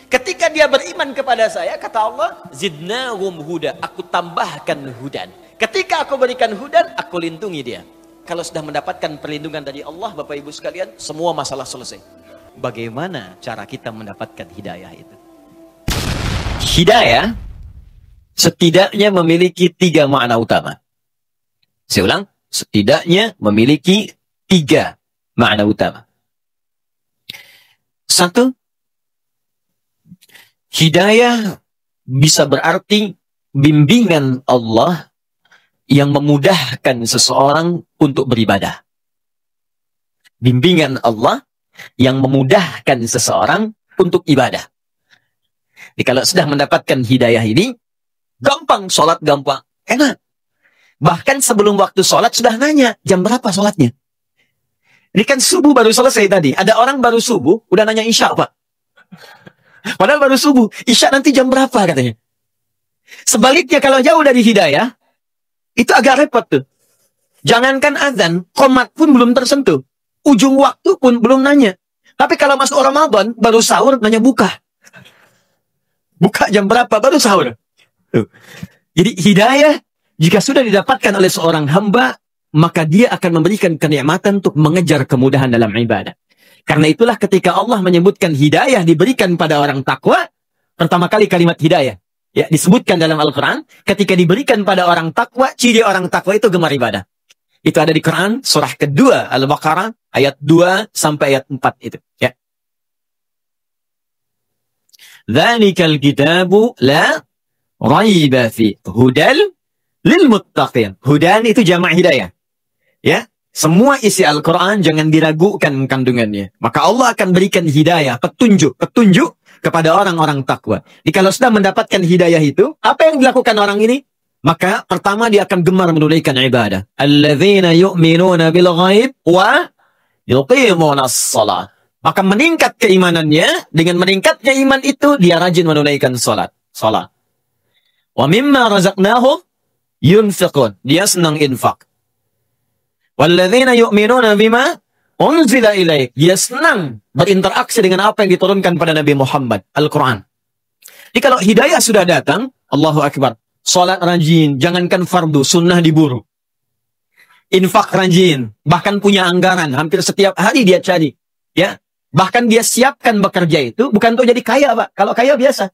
Ketika dia beriman kepada saya, kata Allah, zidnahum huda, aku tambahkan hudan. Ketika aku berikan hudan, aku lindungi dia. Kalau sudah mendapatkan perlindungan dari Allah, Bapak Ibu sekalian, semua masalah selesai. Bagaimana cara kita mendapatkan hidayah itu? Hidayah setidaknya memiliki 3 makna utama. Saya ulang, setidaknya memiliki 3 makna utama. 1, hidayah bisa berarti bimbingan Allah yang memudahkan seseorang untuk beribadah. Bimbingan Allah yang memudahkan seseorang untuk ibadah. Jadi kalau sudah mendapatkan hidayah ini, gampang, sholat gampang, enak. Bahkan sebelum waktu sholat sudah nanya, jam berapa sholatnya? Ini kan subuh baru selesai tadi. Ada orang baru subuh, udah nanya isya, Pak. Padahal baru subuh. Isya nanti jam berapa katanya. Sebaliknya kalau jauh dari hidayah, itu agak repot tuh. Jangankan azan, qomat pun belum tersentuh. Ujung waktu pun belum nanya. Tapi kalau masuk Ramadan, baru sahur, nanya buka. Buka jam berapa, baru sahur. Tuh. Jadi hidayah, jika sudah didapatkan oleh seorang hamba, maka dia akan memberikan kenikmatan untuk mengejar kemudahan dalam ibadah. Karena itulah ketika Allah menyebutkan hidayah diberikan pada orang takwa, pertama kali kalimat hidayah ya disebutkan dalam Al-Quran, ketika diberikan pada orang takwa, ciri orang takwa itu gemar ibadah. Itu ada di Quran, surah kedua Al-Baqarah, ayat 2 sampai ayat 4 itu. Ya. Dzalikal kitabu la raiba fi hudal lil muttaqin. Hudan itu jamak hidayah. Ya. Semua isi Al-Quran jangan diragukan kandungannya. Maka Allah akan berikan hidayah, petunjuk kepada orang-orang takwa. Jadi kalau sudah mendapatkan hidayah itu, apa yang dilakukan orang ini? Maka pertama dia akan gemar menunaikan ibadah. Alladzina yu'minuna bil ghaib wa yuqimunas shalah. Maka meningkat keimanannya, dengan meningkatnya iman itu dia rajin menunaikan salat. Wa mimma razaqnahum yunfiqun. Dia senang infak. Walladzina yu'minuna bima unzila ilaik. Dia senang berinteraksi dengan apa yang diturunkan pada Nabi Muhammad, Al-Quran. Jadi kalau hidayah sudah datang, Allahu Akbar. Salat rajin, jangankan fardu, sunnah diburu. Infak rajin, bahkan punya anggaran, hampir setiap hari dia cari. Ya, bahkan dia siapkan bekerja itu, bukan untuk jadi kaya, Pak. Kalau kaya biasa.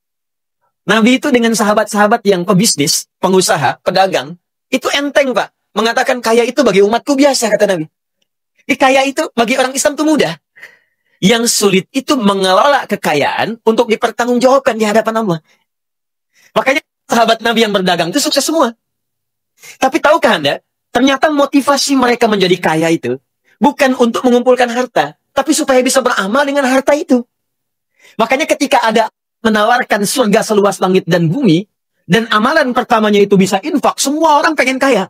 Nabi itu dengan sahabat-sahabat yang pebisnis, pengusaha, pedagang, itu enteng, Pak. Mengatakan kaya itu bagi umatku biasa, kata Nabi. Kaya itu bagi orang Islam itu mudah. Yang sulit itu mengelola kekayaan untuk dipertanggungjawabkan di hadapan Allah. Makanya sahabat Nabi yang berdagang itu sukses semua. Tapi tahukah Anda, ternyata motivasi mereka menjadi kaya itu bukan untuk mengumpulkan harta, tapi supaya bisa beramal dengan harta itu. Makanya ketika ada menawarkan surga seluas langit dan bumi, dan amalan pertamanya itu bisa infak, semua orang pengen kaya.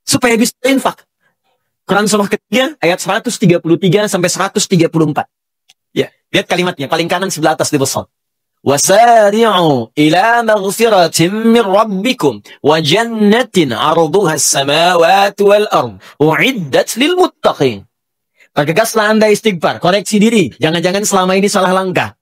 Supaya bisa infak. Quran surah ketiga ayat 133 sampai 134. Ya, lihat kalimatnya paling kanan sebelah atas di besar. Wasari'u ila maghfiratin min rabbikum wa jannatin 'arduha as-samawati wal ard u'iddat lil muttaqin. Pergegaslah Anda istighfar, koreksi diri. Jangan-jangan selama ini salah langkah.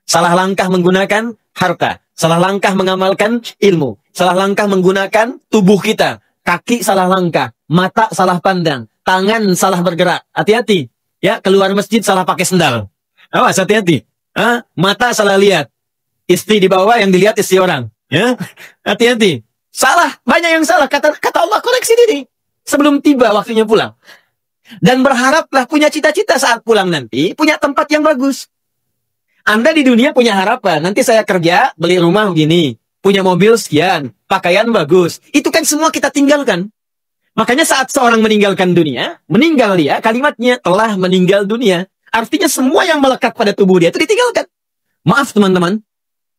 Salah langkah menggunakan harta, salah langkah mengamalkan ilmu, salah langkah menggunakan tubuh kita. Kaki salah langkah, mata salah pandang, tangan salah bergerak. Hati-hati. Ya, keluar masjid salah pakai sendal. Awas, hati-hati. Mata salah lihat. Istri di bawah, yang dilihat istri orang. Ya, hati-hati. Salah, banyak yang salah. Kata Allah, koreksi diri sebelum tiba waktunya pulang. Dan berharaplah punya cita-cita saat pulang nanti, punya tempat yang bagus. Anda di dunia punya harapan, nanti saya kerja, beli rumah begini, punya mobil sekian, pakaian bagus. Itu kan semua kita tinggalkan. Makanya saat seorang meninggalkan dunia, meninggal dia, kalimatnya telah meninggal dunia. Artinya semua yang melekat pada tubuh dia itu ditinggalkan. Maaf teman-teman,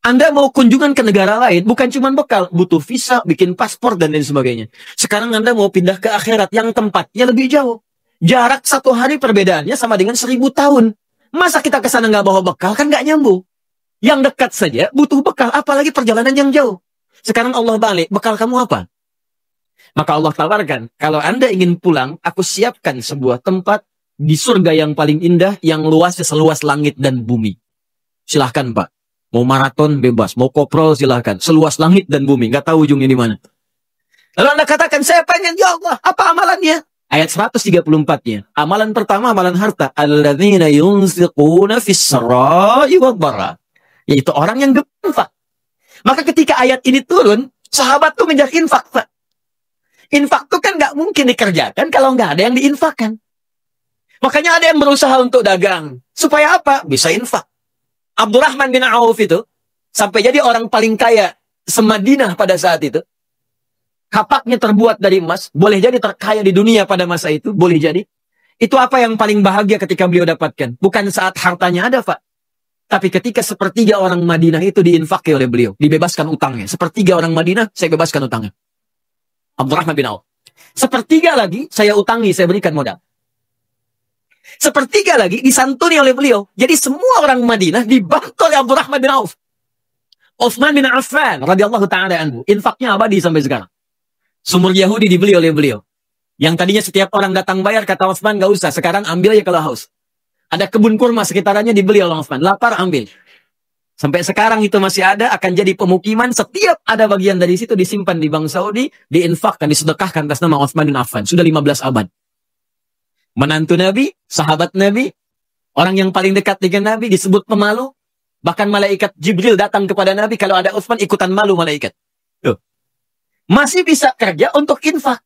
Anda mau kunjungan ke negara lain, bukan cuma bekal, butuh visa, bikin paspor, dan lain sebagainya. Sekarang Anda mau pindah ke akhirat, yang tempatnya lebih jauh. Jarak 1 hari perbedaannya sama dengan 1000 tahun. Masa kita ke sana nggak bawa bekal, kan nggak nyambung. Yang dekat saja butuh bekal, apalagi perjalanan yang jauh. Sekarang Allah balik, bekal kamu apa? Maka Allah tawarkan, kalau Anda ingin pulang, aku siapkan sebuah tempat di surga yang paling indah, yang luasnya seluas langit dan bumi. Silahkan Pak. Mau maraton bebas, mau koprol silahkan. Seluas langit dan bumi, nggak tahu ujungnya di mana. Lalu Anda katakan, saya pengen, ya Allah, apa amalannya? Ayat 134-nya. Amalan pertama, amalan harta. Alladzina yunfiquna fis-sarai wad-dharra. Yaitu orang yang infak. Maka ketika ayat ini turun, sahabat tuh menjadi infak, Pak. Infak tuh kan nggak mungkin dikerjakan kalau nggak ada yang diinfakkan. Makanya ada yang berusaha untuk dagang. Supaya apa? Bisa infak. Abdurrahman bin Auf itu sampai jadi orang paling kaya se-Madinah pada saat itu. Kapaknya terbuat dari emas, boleh jadi terkaya di dunia pada masa itu, boleh jadi. Itu apa yang paling bahagia ketika beliau dapatkan? Bukan saat hartanya ada, Pak. Tapi ketika sepertiga orang Madinah itu diinfaki oleh beliau, dibebaskan utangnya. Sepertiga orang Madinah, saya bebaskan utangnya. Abdurrahman bin Auf. Sepertiga lagi, saya utangi, saya berikan modal. Sepertiga lagi disantuni oleh beliau. Jadi semua orang Madinah dibantu oleh Abdurrahman bin Auf. Utsman bin Affan radhiyallahu taala anhu, infaknya abadi sampai sekarang. Sumur Yahudi dibeli oleh beliau. Yang tadinya setiap orang datang bayar, kata Utsman, nggak usah, sekarang ambil aja kalau haus. Ada kebun kurma sekitarannya dibeli oleh Utsman, lapar ambil. Sampai sekarang itu masih ada, akan jadi pemukiman, setiap ada bagian dari situ disimpan di Bank Saudi, diinfakkan, disedekahkan atas nama Utsman bin Affan. Sudah 15 abad. Menantu Nabi, sahabat Nabi, orang yang paling dekat dengan Nabi, disebut pemalu. Bahkan malaikat Jibril datang kepada Nabi, kalau ada Utsman ikutan malu malaikat. Tuh. Masih bisa kerja untuk infak.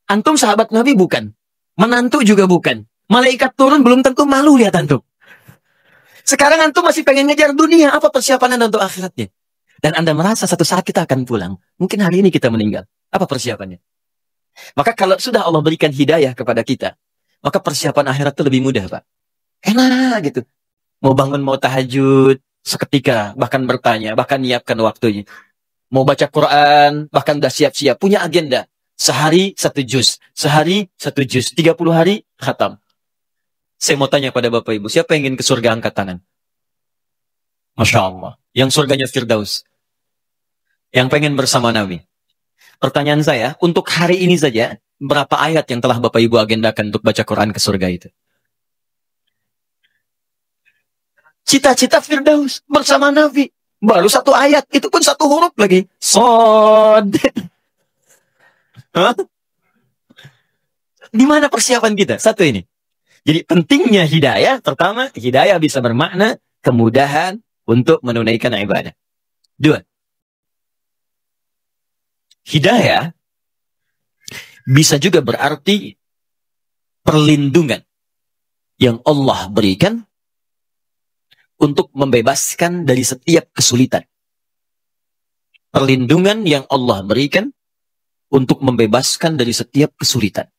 Antum sahabat Nabi bukan. Menantu juga bukan. Malaikat turun belum tentu malu lihat antum. Sekarang antum masih pengen ngejar dunia, apa persiapan Anda untuk akhiratnya? Dan Anda merasa satu saat kita akan pulang. Mungkin hari ini kita meninggal. Apa persiapannya? Maka kalau sudah Allah berikan hidayah kepada kita, maka persiapan akhirat itu lebih mudah, Pak. Enak gitu. Mau bangun, mau tahajud, seketika, bahkan bertanya, bahkan nyiapkan waktunya. Mau baca Quran, bahkan udah siap-siap, punya agenda. Sehari 1 juz, sehari 1 juz, 30 hari, khatam. Saya mau tanya pada Bapak Ibu, siapa yang ingin ke surga angkat tangan? Masya Allah. Yang surganya Firdaus. Yang pengen bersama Nabi. Pertanyaan saya, untuk hari ini saja, berapa ayat yang telah Bapak Ibu agendakan untuk baca Quran ke surga itu? Cita-cita Firdaus bersama Nabi. Baru 1 ayat, itu pun 1 huruf lagi. Sod. Di mana persiapan kita? 1 ini. Jadi pentingnya hidayah, pertama, hidayah bisa bermakna kemudahan untuk menunaikan ibadah. 2. Hidayah bisa juga berarti perlindungan yang Allah berikan untuk membebaskan dari setiap kesulitan. Perlindungan yang Allah berikan untuk membebaskan dari setiap kesulitan.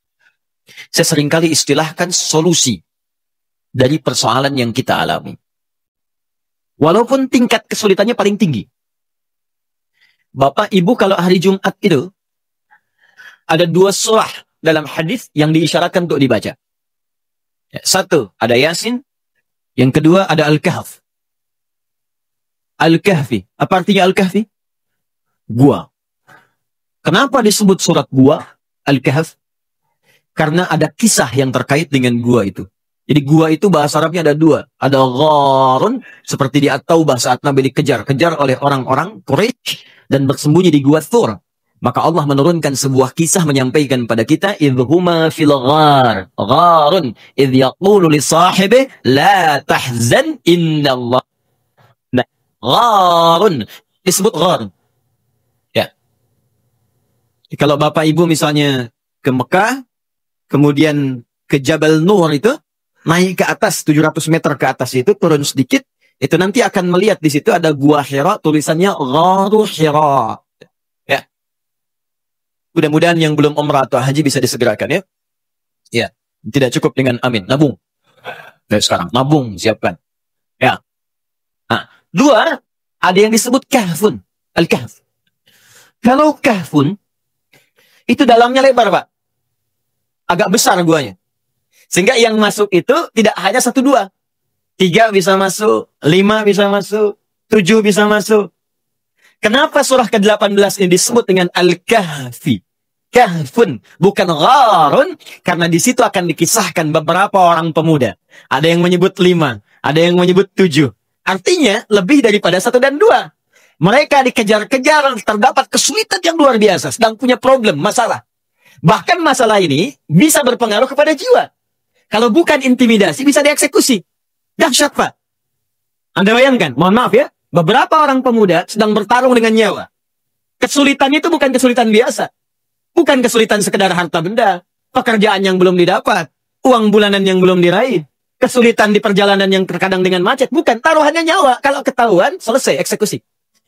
Saya seringkali istilahkan solusi dari persoalan yang kita alami. Walaupun tingkat kesulitannya paling tinggi. Bapak, Ibu, kalau hari Jumat itu, ada 2 surah dalam hadis yang diisyaratkan untuk dibaca. 1, ada Yasin. Yang kedua, ada Al-Kahf. Al-Kahfi. Apa artinya Al-Kahfi? Gua. Kenapa disebut surat gua, Al-Kahf? Karena ada kisah yang terkait dengan gua itu. Jadi gua itu bahasa Arabnya ada 2. Ada gharun, seperti di At-Taubah saat Nabi dikejar-kejar oleh orang-orang Quraisy dan bersembunyi di gua Thur. Maka Allah menurunkan sebuah kisah menyampaikan pada kita, idhuma fil ghar, gharun, idh yaqulu li sahibi, la tahzan innallah. Nah, gharun, disebut gharun. Ya. Kalau Bapak Ibu misalnya ke Mekah, kemudian ke Jabal Nur itu, naik ke atas 700 meter ke atas itu, turun sedikit, itu nanti akan melihat di situ ada gua Hira, tulisannya Gharu Hira. Ya. Mudah-mudahan yang belum umrah atau haji bisa disegerakan ya. Ya, tidak cukup dengan amin, nabung. Dari sekarang, nabung, siapkan. Ya. Nah, 2, ada yang disebut kahfun, Al-Kahf. Kalau kahfun, itu dalamnya lebar, Pak. Agak besar guanya. Sehingga yang masuk itu tidak hanya 1, 2. 3 bisa masuk, 5 bisa masuk, 7 bisa masuk. Kenapa surah ke-18 ini disebut dengan Al-Kahfi? Kahfun, bukan gharun, karena di situ akan dikisahkan beberapa orang pemuda. Ada yang menyebut 5, ada yang menyebut 7. Artinya lebih daripada 1 dan 2. Mereka dikejar-kejar, terdapat kesulitan yang luar biasa, sedang punya problem, masalah. Bahkan masalah ini bisa berpengaruh kepada jiwa. Kalau bukan intimidasi, bisa dieksekusi. Dahsyat, Pak. Anda bayangkan, mohon maaf ya, beberapa orang pemuda sedang bertarung dengan nyawa. Kesulitannya itu bukan kesulitan biasa. Bukan kesulitan sekedar harta benda, pekerjaan yang belum didapat, uang bulanan yang belum diraih, kesulitan di perjalanan yang terkadang dengan macet. Bukan, taruhannya nyawa. Kalau ketahuan, selesai, eksekusi.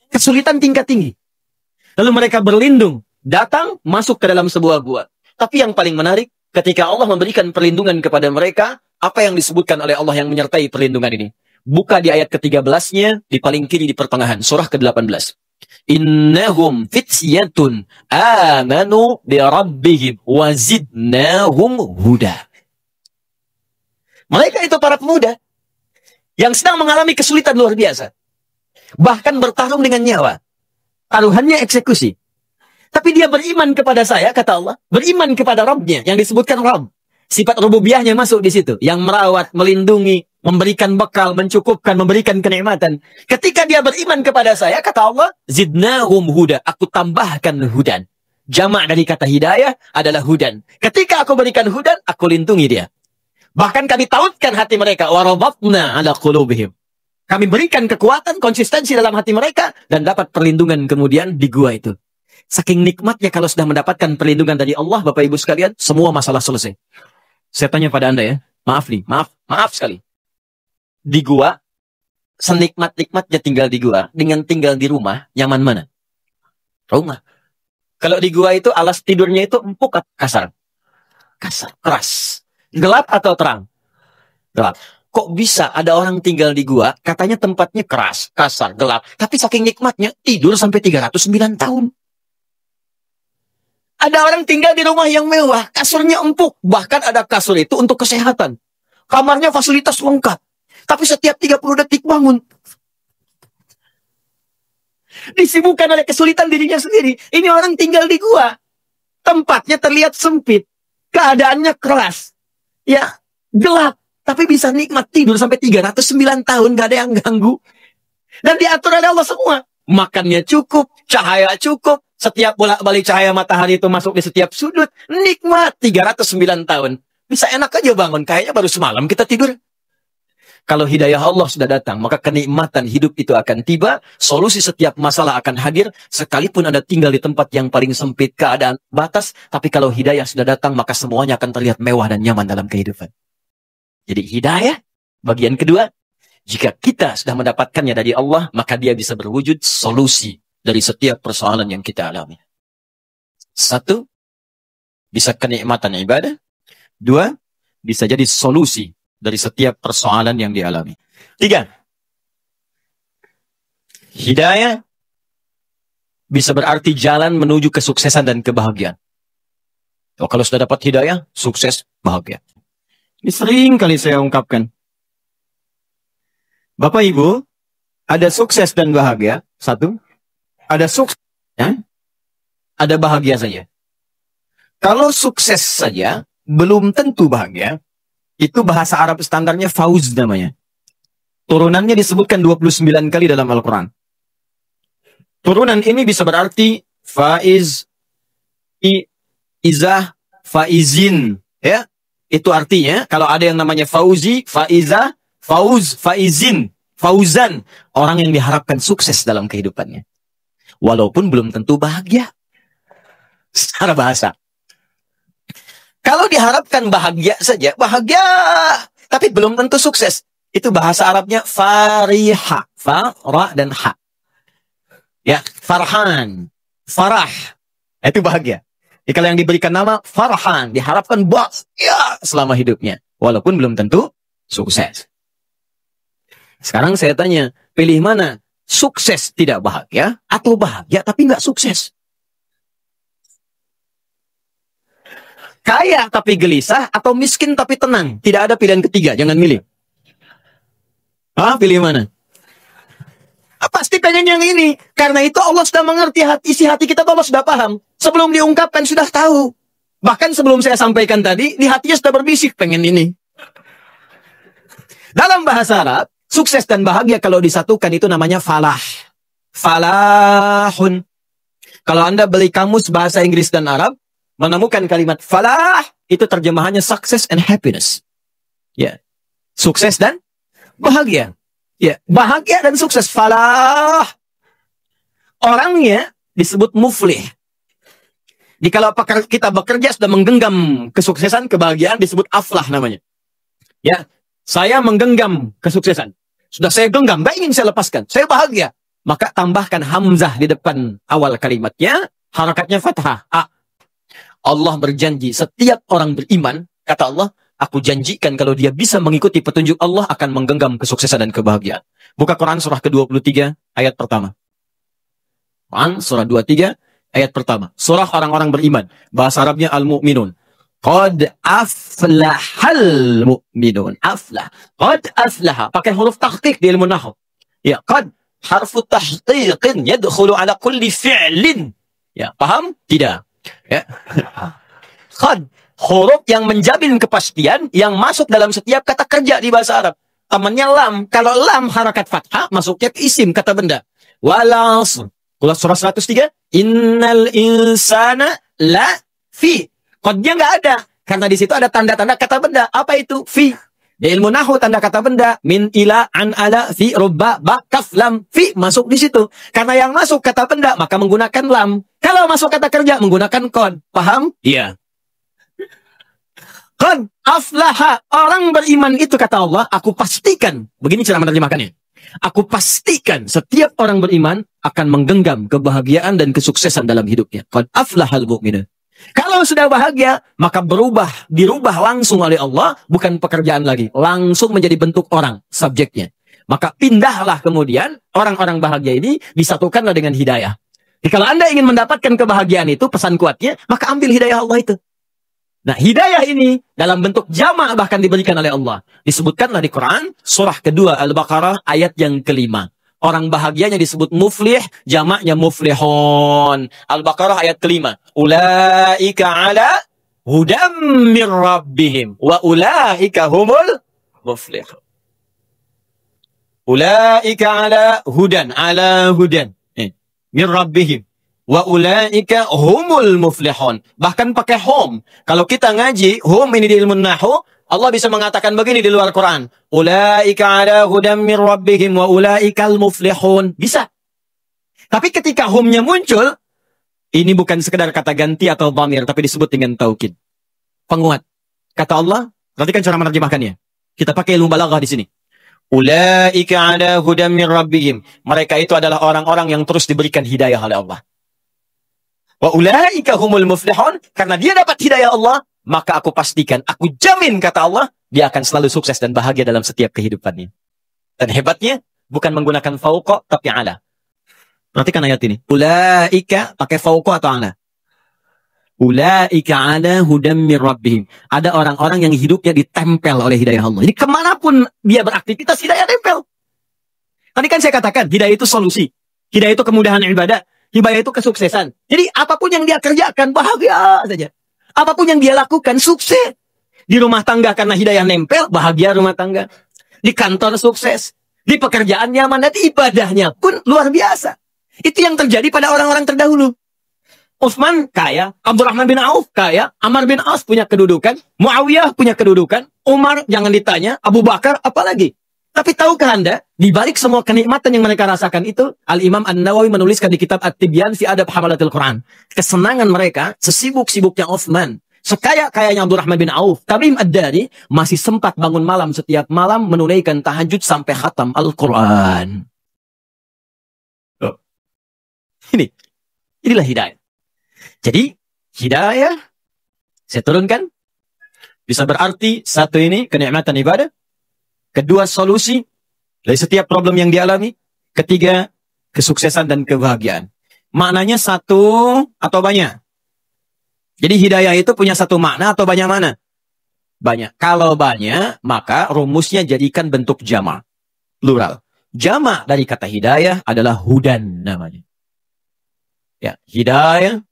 Kesulitan tingkat tinggi. Lalu mereka berlindung, datang, masuk ke dalam sebuah gua. Tapi yang paling menarik, ketika Allah memberikan perlindungan kepada mereka, apa yang disebutkan oleh Allah yang menyertai perlindungan ini? Buka di ayat ke-13-nya, di paling kiri di pertengahan, surah ke-18. Innahum fityatun amanu bi rabbihim wa zidnahum huda. Mereka itu para pemuda yang sedang mengalami kesulitan luar biasa. Bahkan bertarung dengan nyawa. Taruhannya eksekusi. Tapi dia beriman kepada saya, kata Allah. Beriman kepada Rabbnya, yang disebutkan Rabb. Sifat rububiyahnya masuk di situ. Yang merawat, melindungi, memberikan bekal, mencukupkan, memberikan kenikmatan. Ketika dia beriman kepada saya, kata Allah, zidnahum huda. Aku tambahkan hudan. Jamak dari kata hidayah adalah hudan. Ketika aku berikan hudan, aku lindungi dia. Bahkan kami tautkan hati mereka. Warabatna ala qulubihim. Kami berikan kekuatan, konsistensi dalam hati mereka. Dan dapat perlindungan kemudian di gua itu. Saking nikmatnya kalau sudah mendapatkan perlindungan dari Allah, Bapak Ibu sekalian, semua masalah selesai. Saya tanya pada Anda ya. Maaf nih, maaf sekali. Di gua, senikmat-nikmatnya tinggal di gua, dengan tinggal di rumah, nyaman mana? Rumah. Kalau di gua itu alas tidurnya itu empuk atau kasar? Kasar, keras. Gelap atau terang? Gelap. Kok bisa ada orang tinggal di gua, katanya tempatnya keras, kasar, gelap. Tapi saking nikmatnya, tidur sampai 309 tahun. Ada orang tinggal di rumah yang mewah, kasurnya empuk. Bahkan ada kasur itu untuk kesehatan. Kamarnya fasilitas lengkap. Tapi setiap 30 detik bangun. Disibukkan oleh kesulitan dirinya sendiri. Ini orang tinggal di gua. Tempatnya terlihat sempit. Keadaannya keras. Ya, gelap. Tapi bisa nikmat tidur sampai 309 tahun. Gak ada yang ganggu. Dan diatur oleh Allah semua. Makannya cukup. Cahaya cukup. Setiap bolak-balik cahaya matahari itu masuk di setiap sudut. Nikmat 309 tahun. Bisa enak aja bangun. Kayaknya baru semalam kita tidur. Kalau hidayah Allah sudah datang, maka kenikmatan hidup itu akan tiba. Solusi setiap masalah akan hadir. Sekalipun Anda tinggal di tempat yang paling sempit, keadaan batas. Tapi kalau hidayah sudah datang, maka semuanya akan terlihat mewah dan nyaman dalam kehidupan. Jadi hidayah, bagian kedua. Jika kita sudah mendapatkannya dari Allah, maka dia bisa berwujud solusi dari setiap persoalan yang kita alami. 1, bisa kenikmatan ibadah. 2, bisa jadi solusi dari setiap persoalan yang dialami. 3, hidayah bisa berarti jalan menuju kesuksesan dan kebahagiaan. Oh, kalau sudah dapat hidayah, sukses, bahagia. Ini sering kali saya ungkapkan. Bapak Ibu, ada sukses dan bahagia. 1, ada sukses, ya? Ada bahagia saja. Kalau sukses saja, belum tentu bahagia. Itu bahasa Arab standarnya fauz namanya. Turunannya disebutkan 29 kali dalam Al-Quran. Turunan ini bisa berarti faiz, izah, faizin. Ya, itu artinya kalau ada yang namanya fauzi, faizah, fauz, faizin, fauzan. Orang yang diharapkan sukses dalam kehidupannya. Walaupun belum tentu bahagia. Secara bahasa. Kalau diharapkan bahagia saja, bahagia, tapi belum tentu sukses. Itu bahasa Arabnya fariha. Fa-ra dan ha. Ya, farhan. Farah. Itu bahagia. Jadi kalau yang diberikan nama farhan, diharapkan bahagia selama hidupnya. Walaupun belum tentu sukses. Sekarang saya tanya, pilih mana? Sukses tidak bahagia, atau bahagia tapi nggak sukses? Kaya tapi gelisah, atau miskin tapi tenang? Tidak ada pilihan ketiga, jangan milih. Pilih mana? Pasti pengen yang ini. Karena itu Allah sudah mengerti isi hati kita, Allah sudah paham. Sebelum diungkapkan sudah tahu. Bahkan sebelum saya sampaikan tadi, di hatinya sudah berbisik pengen ini. Dalam bahasa Arab, Sukses dan bahagia kalau disatukan itu namanya falah. Falahun. Kalau Anda beli kamus bahasa Inggris dan Arab, menemukan kalimat falah, itu terjemahannya success and happiness. Ya. Sukses dan bahagia. Ya, bahagia dan sukses. Falah. Orangnya disebut muflih. Jadi kalau kita bekerja sudah menggenggam kesuksesan, kebahagiaan, disebut aflah namanya. Ya, saya menggenggam kesuksesan. Sudah saya genggam, gak ingin saya lepaskan. Saya bahagia. Maka tambahkan hamzah di depan awal kalimatnya, harakatnya fathah. A. Allah berjanji setiap orang beriman, kata Allah, aku janjikan kalau dia bisa mengikuti petunjuk Allah akan menggenggam kesuksesan dan kebahagiaan. Buka Quran surah ke-23 ayat pertama. Quran surah 23 ayat pertama. Surah orang-orang beriman. Bahasa Arabnya al-mu'minun. Qad aflahal mu'minun. Aflah. Qad aflaha. Pakai huruf tahqiq di ilmu nahwu. Ya, qad harfu tahqiqin yadkhulu ala kulli fi'lin. Ya, paham? Tidak. Ya. Qad, huruf yang menjamin kepastian yang masuk dalam setiap kata kerja di bahasa Arab. Temannya lam. Kalau lam harakat fathah, masuknya ke isim, kata benda. Walasr. Surah 103. Innal insana la fi. Kodnya nggak ada. Karena di situ ada tanda-tanda kata benda. Apa itu? Fi. Di ilmu nahwu tanda kata benda. Min ila an ala fi rubba ba kaf lam. Fi masuk di situ. Karena yang masuk kata benda maka menggunakan lam. Kalau masuk kata kerja menggunakan kod. Paham? Iya. Qad aflaha. Orang beriman itu kata Allah, aku pastikan. Begini cara menerjemahkannya. Aku pastikan setiap orang beriman akan menggenggam kebahagiaan dan kesuksesan dalam hidupnya. Qad aflahal mu'minun. Kalau sudah bahagia, maka dirubah langsung oleh Allah, bukan pekerjaan lagi. Langsung menjadi bentuk orang, subjeknya. Maka pindahlah kemudian, orang-orang bahagia ini disatukanlah dengan hidayah. Jadi kalau Anda ingin mendapatkan kebahagiaan itu, pesan kuatnya, maka ambil hidayah Allah itu. Nah, hidayah ini dalam bentuk jamak bahkan diberikan oleh Allah. Disebutkanlah di Quran, surah kedua Al-Baqarah, ayat yang kelima. Orang bahagianya disebut muflih, jamaknya muflihun. Al-Baqarah ayat kelima. Ulaika ala hudam mir rabbihim. Wa ulaika humul muflihun. Ulaika ala hudan. Ala hudan. Mir rabbihim. Wa ulaika humul muflihun. Bahkan pakai hum. Kalau kita ngaji, hum ini di ilmu nahwu, Allah bisa mengatakan begini di luar Quran. Ulaika ala hudam mir rabbihim wa ulaikal muflihun. Bisa. Tapi ketika humnya muncul, ini bukan sekedar kata ganti atau dhamir, tapi disebut dengan taukid. Penguat. Kata Allah, perhatikan cara menerjemahkannya. Kita pakai ilmu balaghah di sini. Ulaika ala hudam mir rabbihim. Mereka itu adalah orang-orang yang terus diberikan hidayah oleh Allah. Wa ulaika humul muflihun. Karena dia dapat hidayah Allah, maka aku pastikan, aku jamin, kata Allah, dia akan selalu sukses dan bahagia dalam setiap kehidupannya. Dan hebatnya, bukan menggunakan fauqa, tapi ala. Perhatikan ayat ini. Ulaika, pakai fauqa atau ala? Ulaika ala hudam mir rabbihim. Ada orang-orang yang hidupnya ditempel oleh hidayah Allah. Jadi kemanapun dia beraktivitas, hidayah tempel. Tadi kan saya katakan, hidayah itu solusi. Hidayah itu kemudahan ibadah. Hidayah itu kesuksesan. Jadi apapun yang dia kerjakan, bahagia saja. Apapun yang dia lakukan, sukses. Di rumah tangga karena hidayah nempel, bahagia rumah tangga. Di kantor sukses. Di pekerjaan nyaman. Dan ibadahnya pun luar biasa. Itu yang terjadi pada orang-orang terdahulu. Utsman kaya, Abdurrahman bin Auf kaya, Amr bin As punya kedudukan, Muawiyah punya kedudukan, Umar jangan ditanya, Abu Bakar apalagi. Tapi tahukah Anda, di balik semua kenikmatan yang mereka rasakan itu, Al-Imam An-Nawawi menuliskan di kitab At-Tibyan fi Adab Hamalatil Quran. Kesenangan mereka, sesibuk-sibuknya Utsman, sekaya-kayanya Abdurrahman bin Auf, Tamim Ad-Dari, masih sempat bangun malam setiap malam menunaikan tahajud sampai khatam Al-Quran. Oh. Inilah hidayah. Jadi, hidayah, saya turunkan, bisa berarti, satu ini, kenikmatan ibadah. Kedua, solusi dari setiap problem yang dialami. Ketiga, kesuksesan dan kebahagiaan. Maknanya satu atau banyak? Jadi hidayah itu punya satu makna atau banyak mana? Banyak. Kalau banyak, maka rumusnya jadikan bentuk jamak. Plural. Jamak dari kata hidayah adalah hudan namanya. Ya, hidayah.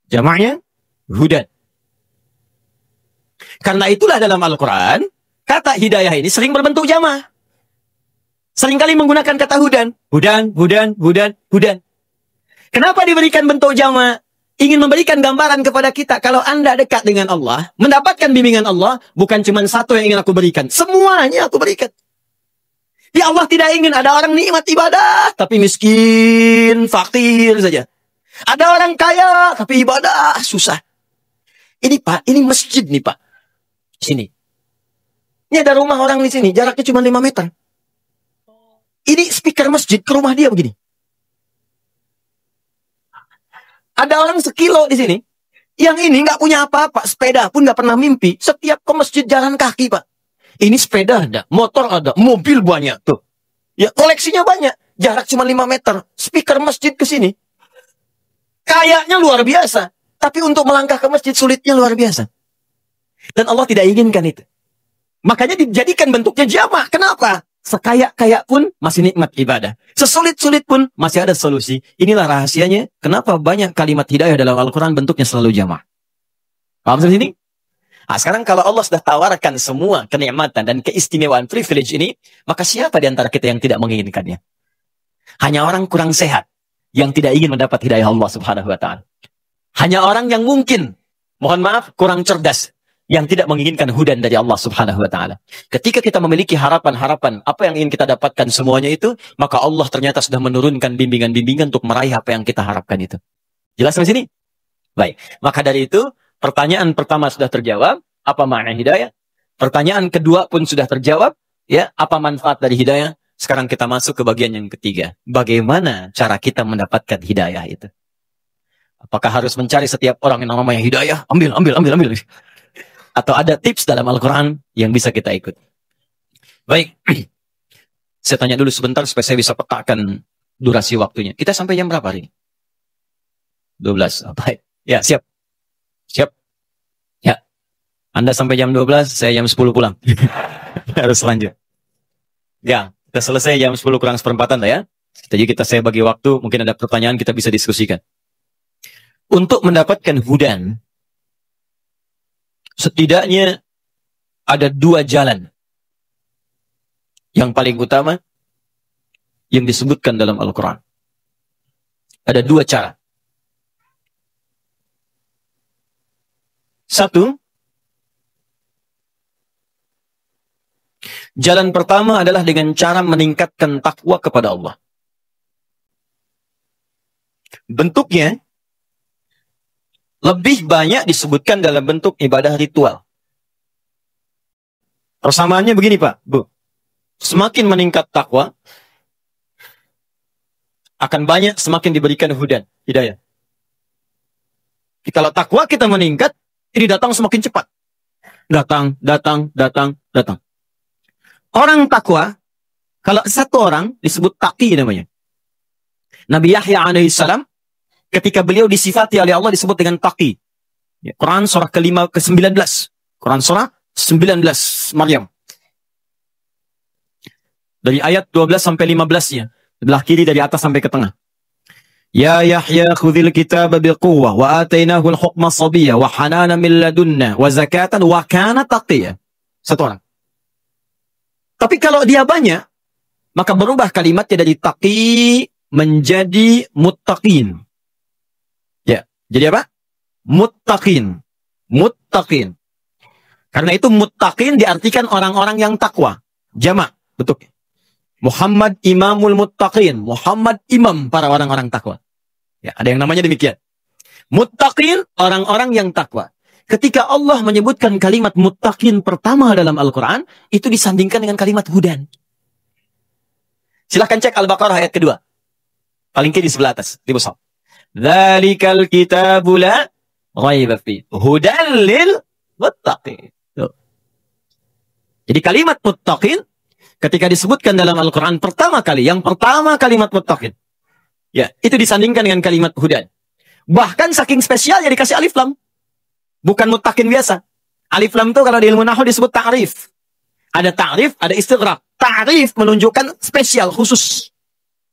Jamaknya hudan. Karena itulah dalam Al-Quran, kata hidayah ini sering berbentuk jamak. seringkali menggunakan kata hudan. Hudan, hudan, hudan, hudan. Kenapa diberikan bentuk jamak? Ingin memberikan gambaran kepada kita, kalau Anda dekat dengan Allah, mendapatkan bimbingan Allah, bukan cuma satu yang ingin aku berikan. Semuanya aku berikan. Ya Allah tidak ingin ada orang nikmat ibadah, tapi miskin, fakir saja. Ada orang kaya, tapi ibadah susah. Ini Pak, ini masjid nih Pak. Sini. Ini ada rumah orang di sini, jaraknya cuma 5 meter. Ini speaker masjid ke rumah dia begini. Ada orang sekilo di sini. Yang ini nggak punya apa-apa, sepeda pun nggak pernah mimpi. Setiap ke masjid jalan kaki Pak. Ini sepeda ada, motor ada, mobil banyak tuh. Ya koleksinya banyak, jarak cuma 5 meter. Speaker masjid ke sini. Kayaknya luar biasa. Tapi untuk melangkah ke masjid sulitnya luar biasa. Dan Allah tidak inginkan itu. Makanya dijadikan bentuknya jamak. Kenapa? Sekaya-kaya pun masih nikmat ibadah. Sesulit-sulit pun masih ada solusi. Inilah rahasianya. Kenapa banyak kalimat hidayah dalam Al-Quran bentuknya selalu jamak. Paham sampai sini? Nah, sekarang kalau Allah sudah tawarkan semua kenikmatan dan keistimewaan privilege ini, maka siapa di antara kita yang tidak menginginkannya? Hanya orang kurang sehat yang tidak ingin mendapat hidayah Allah Subhanahu wa Ta'ala. Hanya orang yang mungkin, mohon maaf, kurang cerdas yang tidak menginginkan hudan dari Allah Subhanahu wa Ta'ala. Ketika kita memiliki harapan-harapan apa yang ingin kita dapatkan semuanya itu, maka Allah ternyata sudah menurunkan bimbingan-bimbingan untuk meraih apa yang kita harapkan itu. Jelas sampai sini? Baik. Maka dari itu, pertanyaan pertama sudah terjawab, apa makna hidayah? Pertanyaan kedua pun sudah terjawab, ya, apa manfaat dari hidayah? Sekarang kita masuk ke bagian yang ketiga. Bagaimana cara kita mendapatkan hidayah itu? Apakah harus mencari setiap orang yang namanya hidayah? Ambil. Atau ada tips dalam Al-Quran yang bisa kita ikut. Baik. Saya tanya dulu sebentar supaya saya bisa petakan durasi waktunya. Kita sampai jam berapa hari ini? 12. Baik. Ya, siap. Siap. Ya. Anda sampai jam 12, saya jam 10 pulang. Harus lanjut. Ya, kita selesai jam 10 kurang seperempatan lah ya. Jadi saya bagi waktu, mungkin ada pertanyaan kita bisa diskusikan. Untuk mendapatkan hudan, setidaknya ada 2 jalan yang paling utama yang disebutkan dalam Al-Quran. Ada 2 cara. Satu, jalan pertama adalah dengan cara meningkatkan takwa kepada Allah. Bentuknya lebih banyak disebutkan dalam bentuk ibadah ritual. Persamaannya begini Pak, Bu. Semakin meningkat takwa, akan banyak semakin diberikan hudan, hidayah. Kalau takwa kita meningkat, ini datang semakin cepat. Datang. Orang takwa, kalau satu orang disebut taqi namanya. Nabi Yahya alaihissalam, ketika beliau disifati oleh Allah disebut dengan taqi. Quran surah ke-19. Quran surah 19 Maryam. Dari ayat 12 sampai 15-nya. Sebelah kiri dari atas sampai ke tengah. Ya Yahya khudhil kitaba biquwwah wa atainahu al-hukma sabiyya wa hanana min ladunna wa zakatan wa kana taqiyya. Satu orang. Tapi kalau dia banyak, maka berubah kalimatnya dari taqi menjadi muttaqin. Ya, jadi apa? Muttaqin. Muttaqin. Karena itu muttaqin diartikan orang-orang yang takwa. Jamak, betul. Muhammad imamul muttaqin. Muhammad imam para orang-orang takwa. Ya, ada yang namanya demikian. Muttaqin, orang-orang yang takwa. Ketika Allah menyebutkan kalimat muttaqin pertama dalam Al-Quran, itu disandingkan dengan kalimat hudan. Silahkan cek Al-Baqarah ayat kedua. Paling kiri sebelah atas, di mushaf. Dzalikal kitabu la raiba fi hudan lil muttaqin. Jadi kalimat muttaqin ketika disebutkan dalam Al-Quran pertama kali, yang pertama kalimat muttaqin. Ya, itu disandingkan dengan kalimat hudan. Bahkan saking spesialnya dikasih alif lam. Bukan muttaqin biasa. Alif lam itu kalau di ilmu nahwu disebut ta'rif. Ada ta'rif, ada istighraq. Ta'rif menunjukkan spesial, khusus.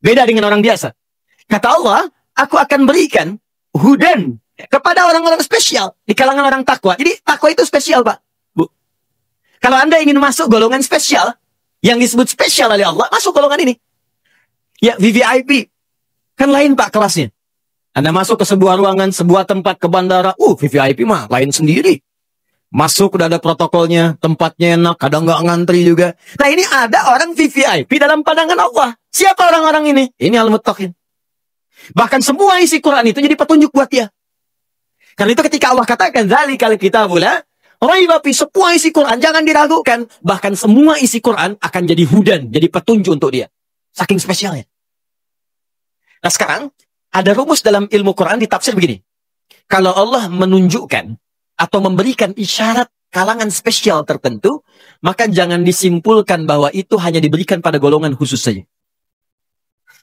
Beda dengan orang biasa. Kata Allah, aku akan berikan hudan kepada orang-orang spesial di kalangan orang takwa. Jadi takwa itu spesial, Pak. Bu. Kalau Anda ingin masuk golongan spesial, yang disebut spesial oleh Allah, masuk golongan ini. Ya, VVIP. Kan lain Pak kelasnya. Anda masuk ke sebuah ruangan, sebuah tempat ke bandara, VVIP mah lain sendiri. Masuk udah ada protokolnya, tempatnya enak, kadang nggak ngantri juga. Nah ini ada orang VVIP dalam pandangan Allah. Siapa orang-orang ini? Ini al-muttaqin. Bahkan semua isi Quran itu jadi petunjuk buat dia. Karena itu ketika Allah katakan, dzalikal kitabul la raiba fi, semua isi Quran jangan diragukan. Bahkan semua isi Quran akan jadi hudan, jadi petunjuk untuk dia. Saking spesialnya. Nah sekarang, ada rumus dalam ilmu Quran ditafsir begini. Kalau Allah menunjukkan atau memberikan isyarat kalangan spesial tertentu, maka jangan disimpulkan bahwa itu hanya diberikan pada golongan khusus saja.